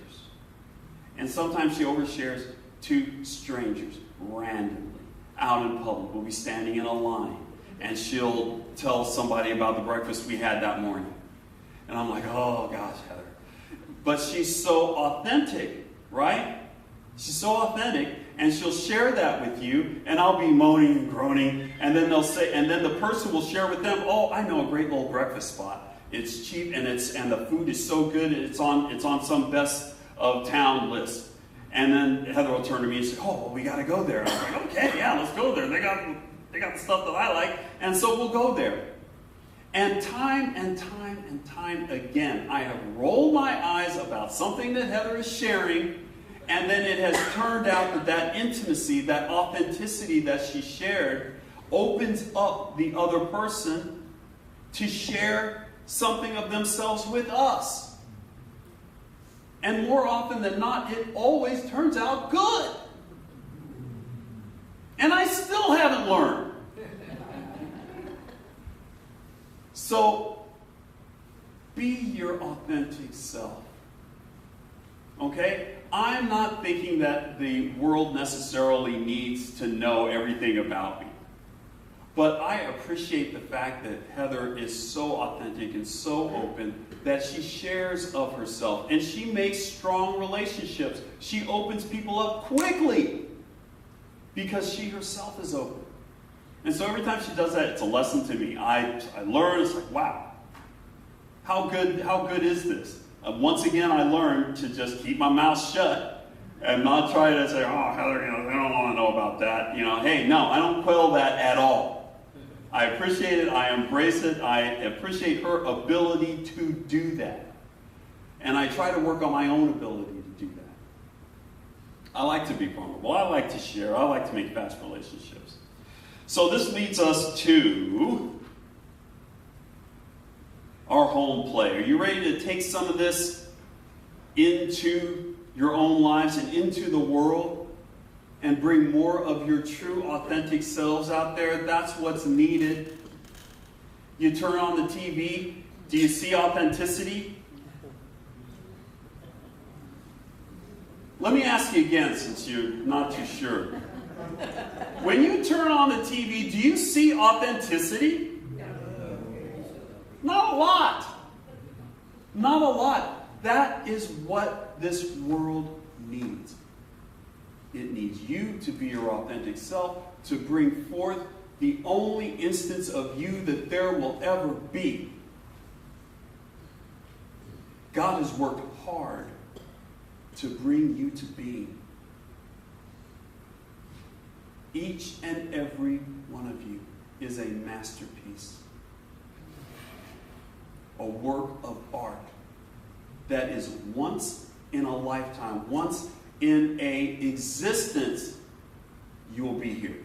And sometimes she overshares to strangers, randomly, out in public. We'll be standing in a line, and she'll tell somebody about the breakfast we had that morning. And I'm like, oh gosh, Heather. But she's so authentic, right? She's so authentic, and she'll share that with you, and I'll be moaning and groaning, and then they'll say, and then the person will share with them, oh, I know a great little breakfast spot. It's cheap, and the food is so good, it's on some best of town list. And then Heather will turn to me and say, oh, well, we got to go there. And I'm like, okay, yeah, let's go there. They got the stuff that I like, and so we'll go there. And time again, I have rolled my eyes about something that Heather is sharing, and then it has turned out that intimacy, that authenticity that she shared, opens up the other person to share something of themselves with us. And more often than not, it always turns out good. And I still haven't learned. So, be your authentic self. Okay? I'm not thinking that the world necessarily needs to know everything about me. But I appreciate the fact that Heather is so authentic and so open that she shares of herself. And she makes strong relationships. She opens people up quickly because she herself is open. And so every time she does that, it's a lesson to me. I learn, it's like, wow, how good is this? Once again, I learned to just keep my mouth shut and not try to say, oh, Heather, they don't want to know about that. Hey, no, I don't quell that at all. I appreciate it, I embrace it, I appreciate her ability to do that. And I try to work on my own ability to do that. I like to be vulnerable, I like to share, I like to make fast relationships. So this leads us to our home play. Are you ready to take some of this into your own lives and into the world? And bring more of your true, authentic selves out there? That's what's needed. You turn on the TV, do you see authenticity? Let me ask you again, since you're not too sure. When you turn on the TV, do you see authenticity? Not a lot. Not a lot. That is what this world needs. It needs you to be your authentic self, to bring forth the only instance of you that there will ever be. God has worked hard to bring you to being. Each and every one of you is a masterpiece, a work of art that is once in a lifetime, once in a existence, you will be here.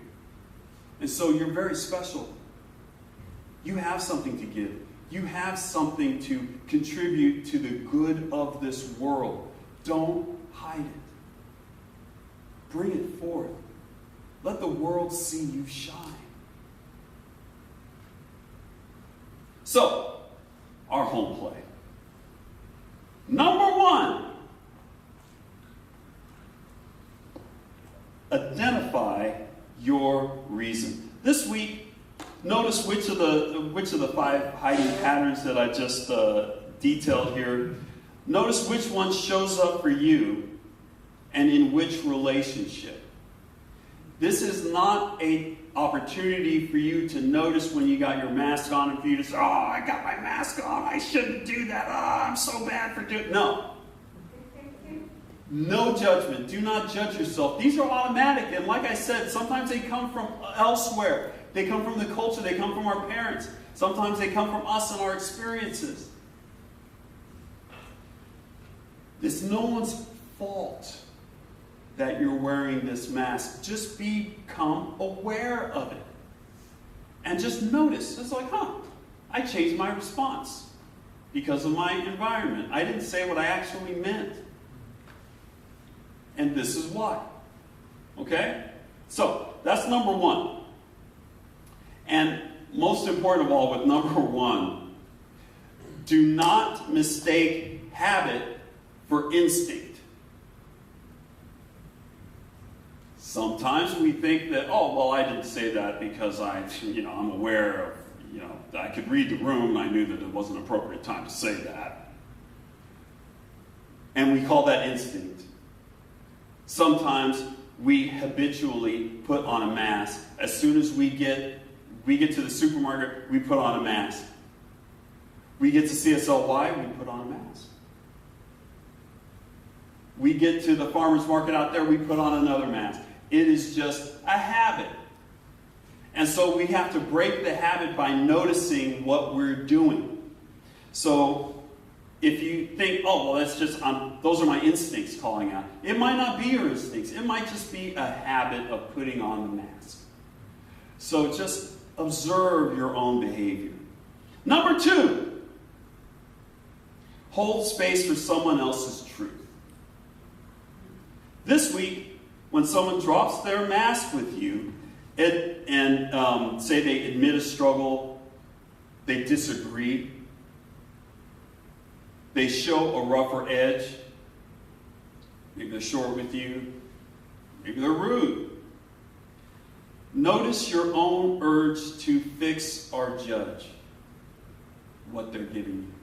And so you're very special. You have something to give. You have something to contribute to the good of this world. Don't hide it. Bring it forth. Let the world see you shine. So, our home play. Number one, identify your reason. This week, notice which of the 5 hiding patterns that I just detailed here. Notice which one shows up for you and in which relationship. This is not an opportunity for you to notice when you got your mask on and for you to say, oh, I got my mask on, I shouldn't do that, oh, I'm so bad for doing it. No. No judgment. Do not judge yourself. These are automatic, and like I said, sometimes they come from elsewhere. They come from the culture. They come from our parents. Sometimes they come from us and our experiences. It's no one's fault that you're wearing this mask. Just become aware of it. And just notice. It's like, I changed my response because of my environment. I didn't say what I actually meant. And this is why. Okay? So, that's number one. And most important of all, with number one, do not mistake habit for instinct. Sometimes we think that, oh, well, I didn't say that because I'm aware of, I could read the room and I knew that it wasn't an appropriate time to say that. And we call that instinct. Sometimes we habitually put on a mask. As soon as we get to the supermarket, we put on a mask. We get to CSL, we put on a mask. We get to the farmer's market out there, we put on another mask. It is just a habit. And so we have to break the habit by noticing what we're doing. So if you think, oh, well, that's just, those are my instincts calling out. It might not be your instincts. It might just be a habit of putting on the mask. So just observe your own behavior. Number 2, hold space for someone else's truth. This week, when someone drops their mask with you and say they admit a struggle, they disagree, they show a rougher edge, maybe they're short with you, maybe they're rude. Notice your own urge to fix or judge what they're giving you.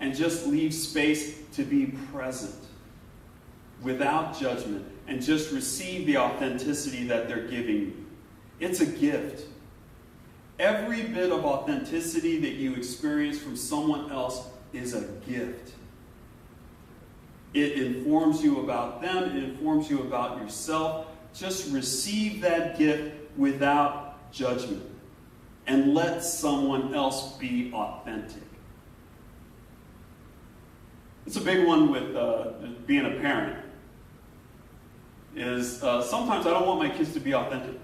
And just leave space to be present without judgment and just receive the authenticity that they're giving you. It's a gift. Every bit of authenticity that you experience from someone else is a gift. It informs you about them. It informs you about yourself. Just receive that gift without judgment. And let someone else be authentic. It's a big one with being a parent. Is sometimes I don't want my kids to be authentic.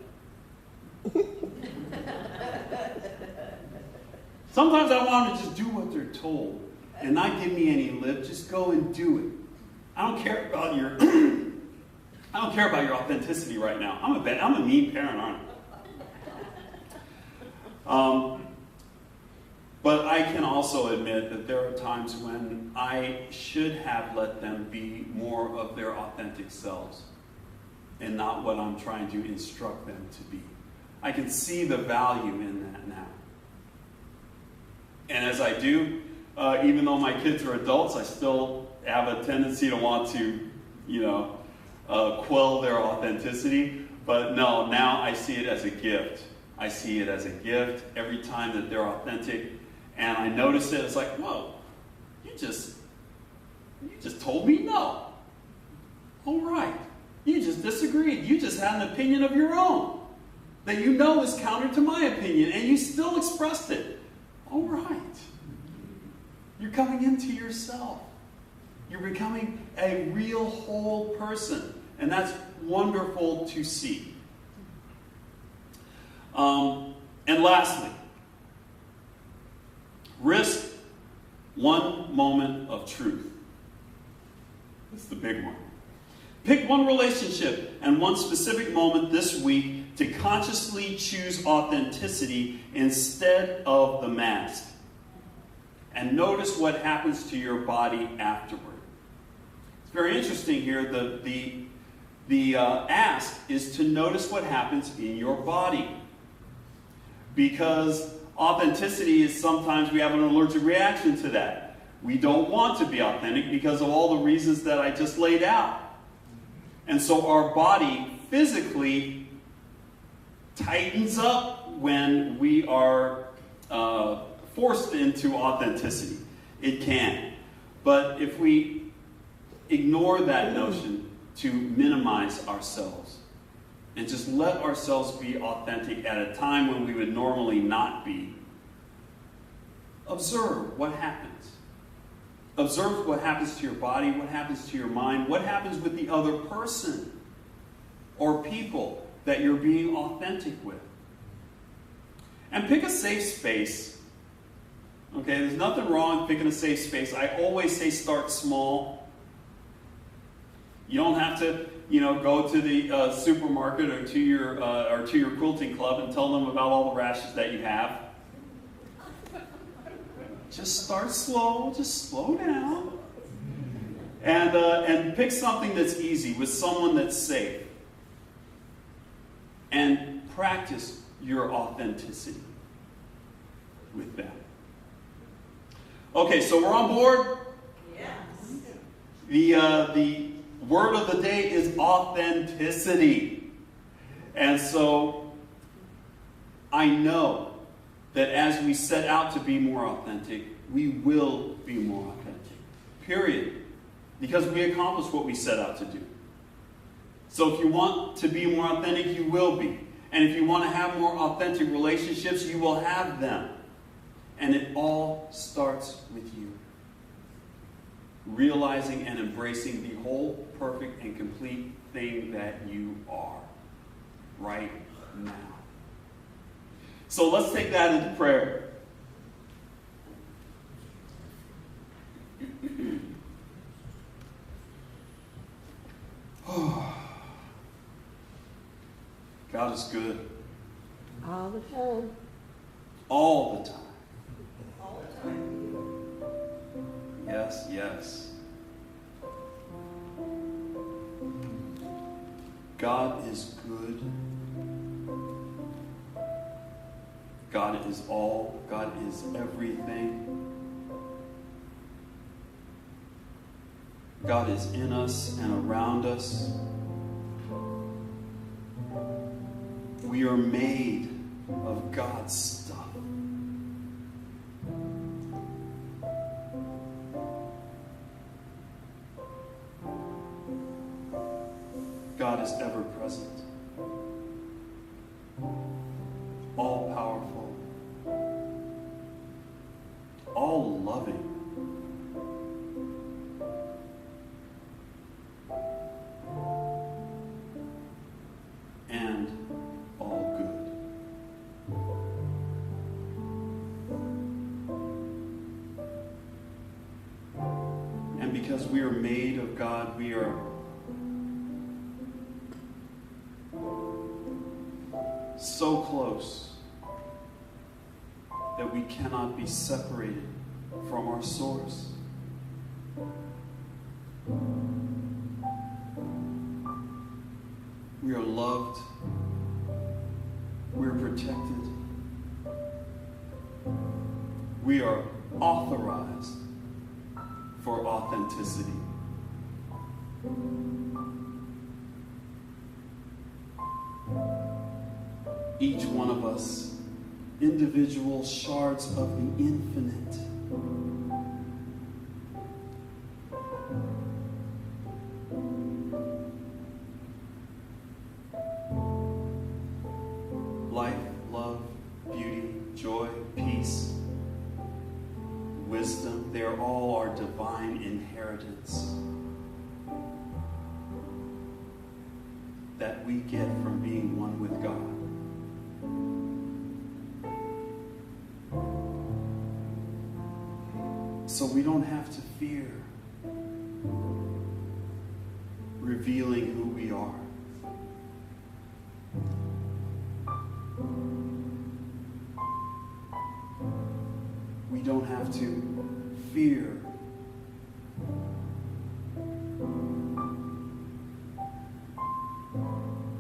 Sometimes I want them to just do what they're told and not give me any lip. Just go and do it. I don't care about your I don't care about your authenticity right now. I'm a mean parent, aren't I? But I can also admit that there are times when I should have let them be more of their authentic selves and not what I'm trying to instruct them to be. I can see the value in that now. And as I do, even though my kids are adults, I still have a tendency to want to, quell their authenticity. But no, now I see it as a gift. I see it as a gift every time that they're authentic. And I notice it, it's like, whoa, you just told me no. All right. You just disagreed. You just had an opinion of your own that you know is counter to my opinion, and you still expressed it. All right. You're coming into yourself. You're becoming a real whole person, and that's wonderful to see. And lastly, risk one moment of truth. That's the big one. Pick one relationship and one specific moment this week to consciously choose authenticity instead of the mask. And notice what happens to your body afterward. It's very interesting here. The ask is to notice what happens in your body. Because authenticity is sometimes we have an allergic reaction to that. We don't want to be authentic because of all the reasons that I just laid out. And so our body physically tightens up when we are forced into authenticity. It can. But if we ignore that notion to minimize ourselves and just let ourselves be authentic at a time when we would normally not be, observe what happens. Observe what happens to your body, what happens to your mind, what happens with the other person or people that you're being authentic with. And pick a safe space. Okay, there's nothing wrong with picking a safe space. I always say start small. You don't have to, go to the supermarket or to your quilting club and tell them about all the rashes that you have. Just start slow. Just slow down, and pick something that's easy with someone that's safe, and practice your authenticity with them. Okay, so we're on board. Yes. The word of the day is authenticity. And so I know that as we set out to be more authentic, we will be more authentic. Period. Because we accomplished what we set out to do. So if you want to be more authentic, you will be. And if you want to have more authentic relationships, you will have them. And it all starts with you. Realizing and embracing the whole, perfect, and complete thing that you are right now. So let's take that into prayer. God is good. All the time. All the time. All the time. Yes, yes. God is good. God is all. God is everything. God is in us and around us. We are made of God's stuff. God is ever present, all powerful, all loving, and all good. And because we are made of God, we are so close that we cannot be separated from our source. We are loved. We are protected. We are authorized for authenticity. Each one of us, individual shards of the infinite. Life, love, beauty, joy, peace, wisdom, they are all our divine inheritance that we get from being one with God. So we don't have to fear revealing who we are. don't have to fear.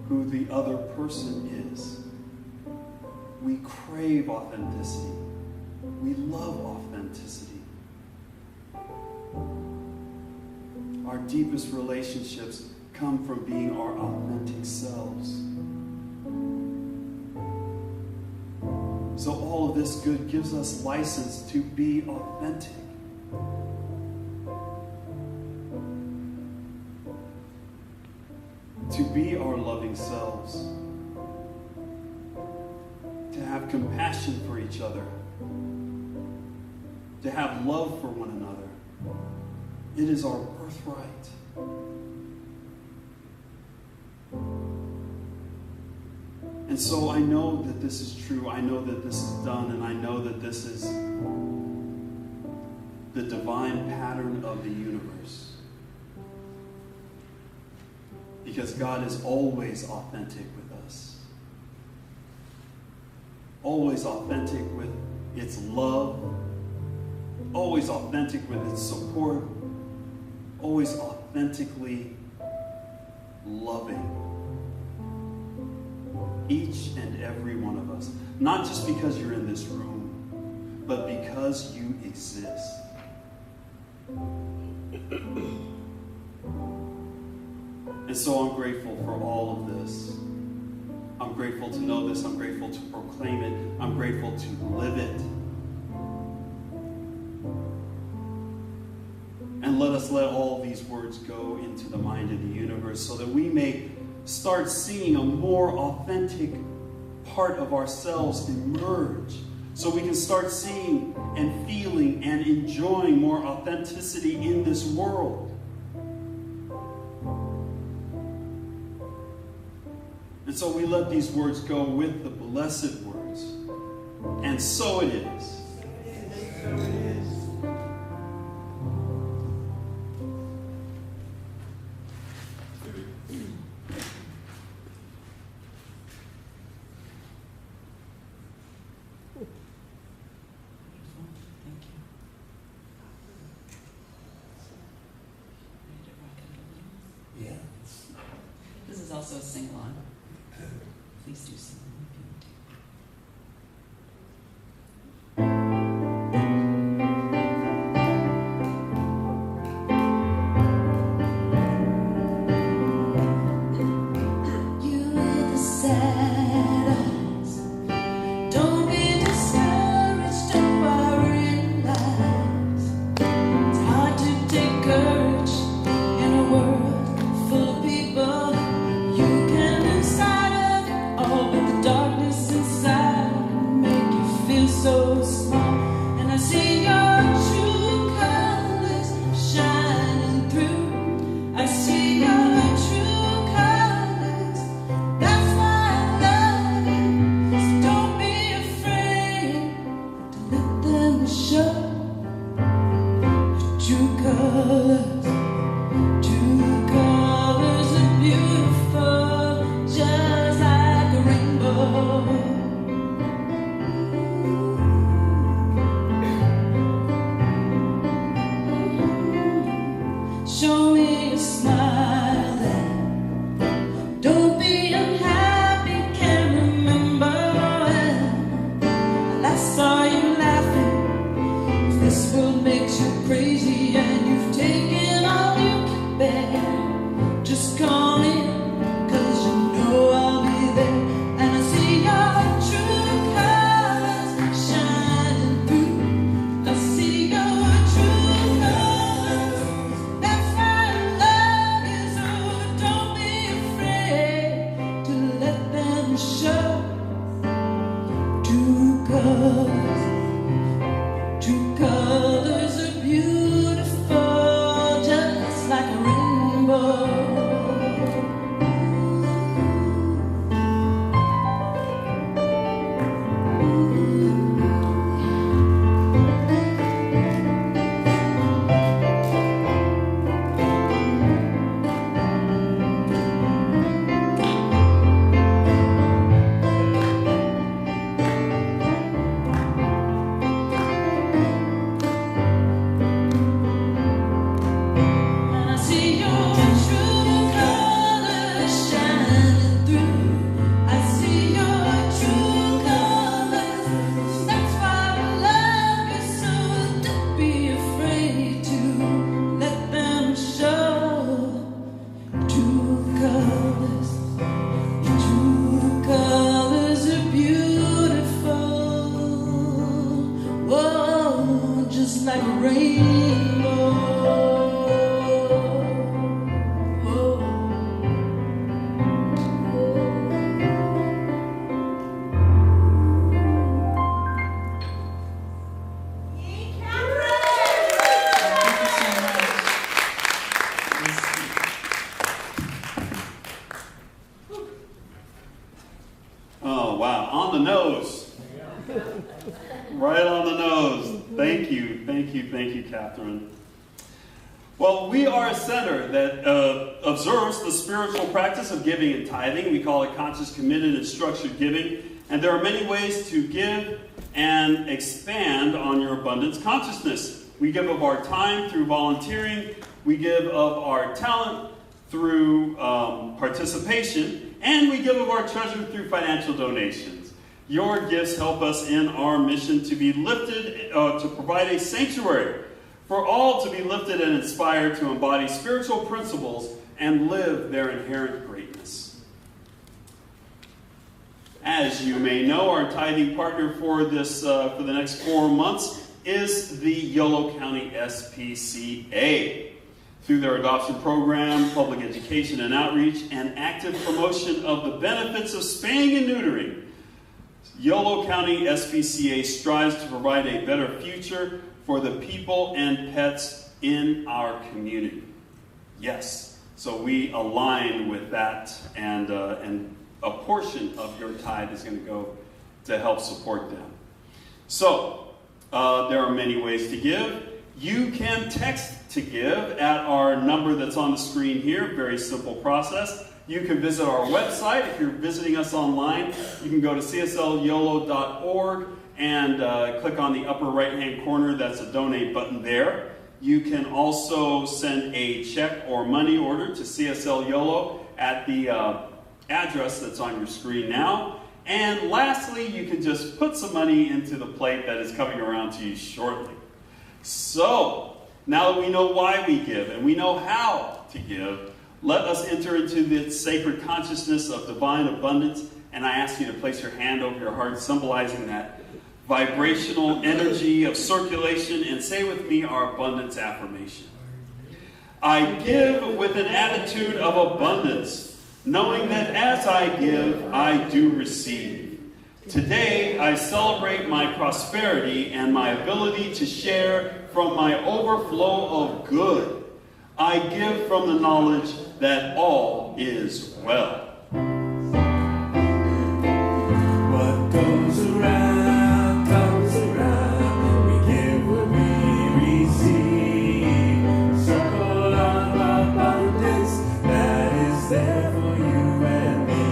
Who the other person is. We crave authenticity. We love authenticity. Our deepest relationships come from being our authentic selves. So all of this good gives us license to be authentic. To be our loving selves. To have compassion for each other. To have love for one another. It is our birthright. And so I know that this is true. I know that this is done. And I know that this is the divine pattern of the universe. Because God is always authentic with us. Always authentic with its love. Always authentic with its support. Always authentically loving. Each and every one of us. Not just because you're in this room, but because you exist. And so I'm grateful for all of this. I'm grateful to know this. I'm grateful to proclaim it. I'm grateful to live it. And let us let all these words go into the mind of the universe so that we may start seeing a more authentic part of ourselves emerge. So we can start seeing and feeling and enjoying more authenticity in this world. And so we let these words go with the blessed words. And so it is. Yeah. This is also a sing-along. Please do sing. You with the sad eyes, don't be discouraged and realize it's hard to take courage in a world full of people you can lose sight of. All but the darkness inside can make you feel so small. And I see your true colors shining through. I see your true colors. That's why I love you. So don't be afraid to let them show your true colors. True colors are beautiful, just like a rainbow. Show me a smile then. Don't be unhappy, can't remember when last saw you laughing. If this world makes you crazy and you've taken all you can bear, just call me, 'cause you know I'll be there. And I see your true colors shining through. I see your true colors. That's why I love you, so don't be afraid to let them show. True colors. True colors are beautiful, just like a rainbow. wow. On the nose. Right on the nose. Thank you, Catherine. Well, we are a center that observes the spiritual practice of giving and tithing. We call it conscious, committed, and structured giving. And there are many ways to give and expand on your abundance consciousness. We give of our time through volunteering. We give of our talent through participation. And we give of our treasure through financial donations. Your gifts help us in our mission to be lifted, to provide a sanctuary for all to be lifted and inspired to embody spiritual principles and live their inherent greatness. As you may know, our tithing partner for the next 4 months is the Yolo County SPCA. Through their adoption program, public education and outreach, and active promotion of the benefits of spaying and neutering, Yolo County SPCA strives to provide a better future for the people and pets in our community. Yes, so we align with that, and a portion of your tithe is going to go to help support them. So, there are many ways to give. You can text to give at our number that's on the screen here. Very simple process. You can visit our website. If you're visiting us online, you can go to cslyolo.org and click on the upper right-hand corner. That's a donate button there. You can also send a check or money order to CSL Yolo at the address that's on your screen now. And lastly, you can just put some money into the plate that is coming around to you shortly. So, now that we know why we give and we know how to give, let us enter into the sacred consciousness of divine abundance. And I ask you to place your hand over your heart, symbolizing that vibrational energy of circulation, and say with me our abundance affirmation. I give with an attitude of abundance, knowing that as I give, I do receive. Today, I celebrate my prosperity and my ability to share from my overflow of good. I give from the knowledge that all is well. What goes around comes around. We give what we receive. Circle of abundance that is there for you and me.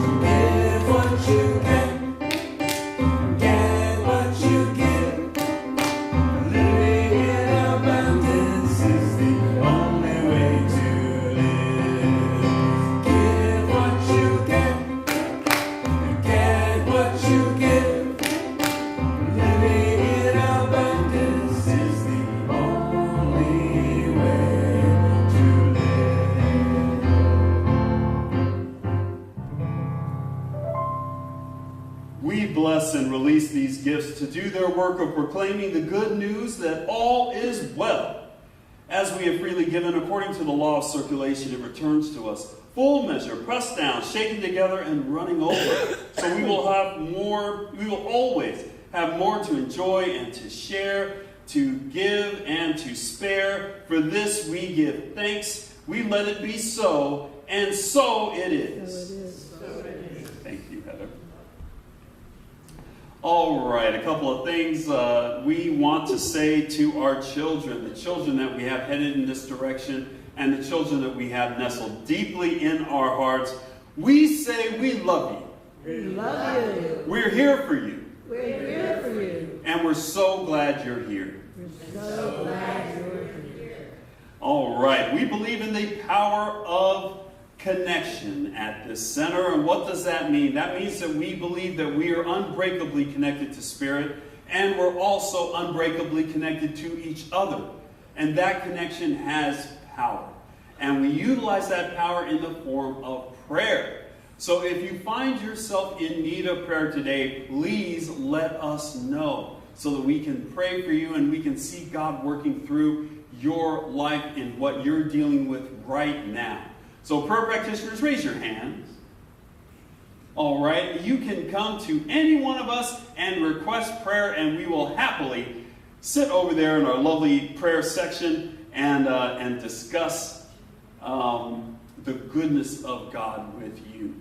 So give what you get what you give. Living in abundance is the only way to live. Give what you get what you give. Living in abundance is the only way to live. We bless and release these gifts to do their work of proclaiming the good news that all is well. As we have freely given, according to the law of circulation, it returns to us, full measure, pressed down, shaken together, and running over. So we will have more, we will always have more to enjoy and to share, to give and to spare. For this we give thanks. We let it be so, and so it is. Thank you, Heather. All right, a couple of things we want to say to our children, the children that we have headed in this direction, and the children that we have nestled deeply in our hearts. We say we love you. We love you. We're here for you. We're here for you. And we're so glad you're here. We're so glad you're here. All right, we believe in the power of connection at this center. And what does that mean? That means that we believe that we are unbreakably connected to Spirit, and we're also unbreakably connected to each other. And that connection has power. And we utilize that power in the form of prayer. So if you find yourself in need of prayer today, please let us know so that we can pray for you and we can see God working through your life in what you're dealing with right now. So prayer practitioners, raise your hands. All right, you can come to any one of us and request prayer, and we will happily sit over there in our lovely prayer section and discuss the goodness of God with you.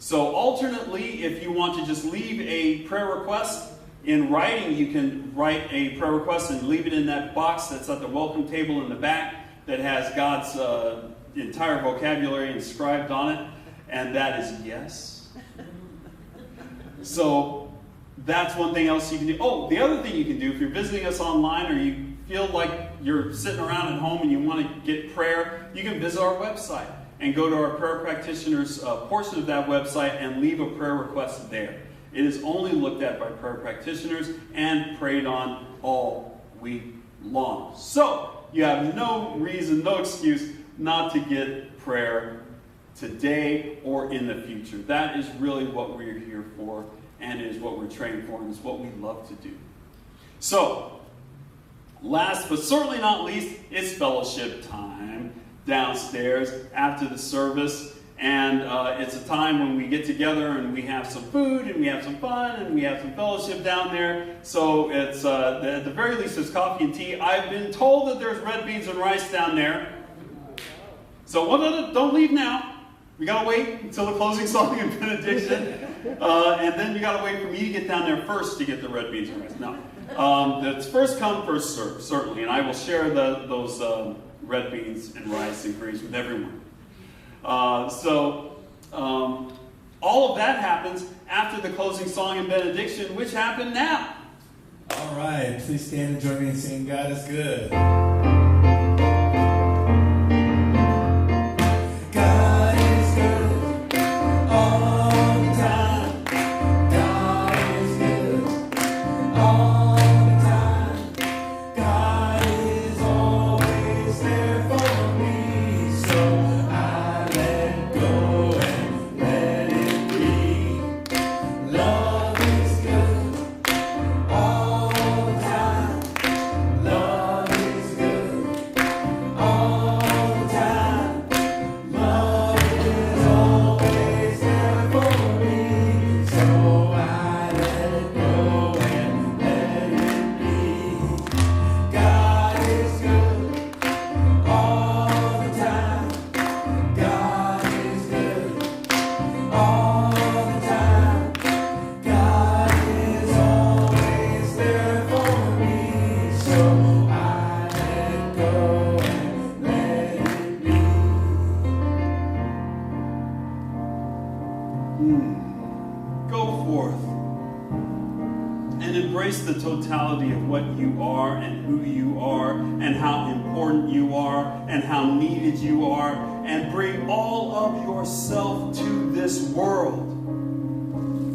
So alternately, if you want to just leave a prayer request in writing, you can write a prayer request and leave it in that box that's at the welcome table in the back that has God's entire vocabulary inscribed on it, and that is yes. So that's one thing else you can do. Oh, the other thing you can do, if you're visiting us online or you feel like you're sitting around at home and you want to get prayer, you can visit our website and go to our prayer practitioners portion of that website and leave a prayer request there. It is only looked at by prayer practitioners and prayed on all week long. So you have no reason, no excuse not to get prayer today or in the future. That is really what we're here for, and is what we're trained for, and is what we love to do. So, last but certainly not least, it's fellowship time downstairs after the service. And it's a time when we get together and we have some food and we have some fun and we have some fellowship down there. So it's at the very least there's coffee and tea. I've been told that there's red beans and rice down there. So don't leave now. We gotta wait until the closing song and benediction, and then you gotta wait for me to get down there first to get the red beans and rice. No, that's first come, first serve, certainly, and I will share those red beans and rice and greens with everyone. All of that happens after the closing song and benediction, which happened now. All right, please stand and join me in singing God is Good. God is good all the time. God is good all the time. God is always there for me, so I let go and let it be. Love is good all the time. Love is good all the time. Love is always there for me, so I let it go and let it be. God is good all the time. God is good all the time. God is always there for me, so I let go and let it be. Go forth and embrace the totality of what you are and who you are and how important you are and how needed you are, and bring all of yourself to this world.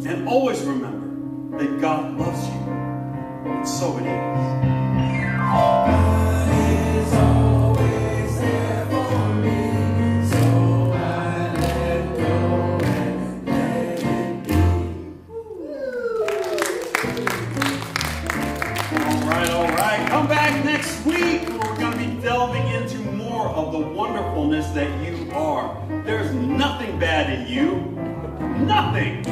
And always remember that God loves you, and so it is. God is always there for me, so I let go and let it be. All right. Come back next week where we're going to be delving into more of the wonderfulness that you are. There's nothing bad in you. Nothing.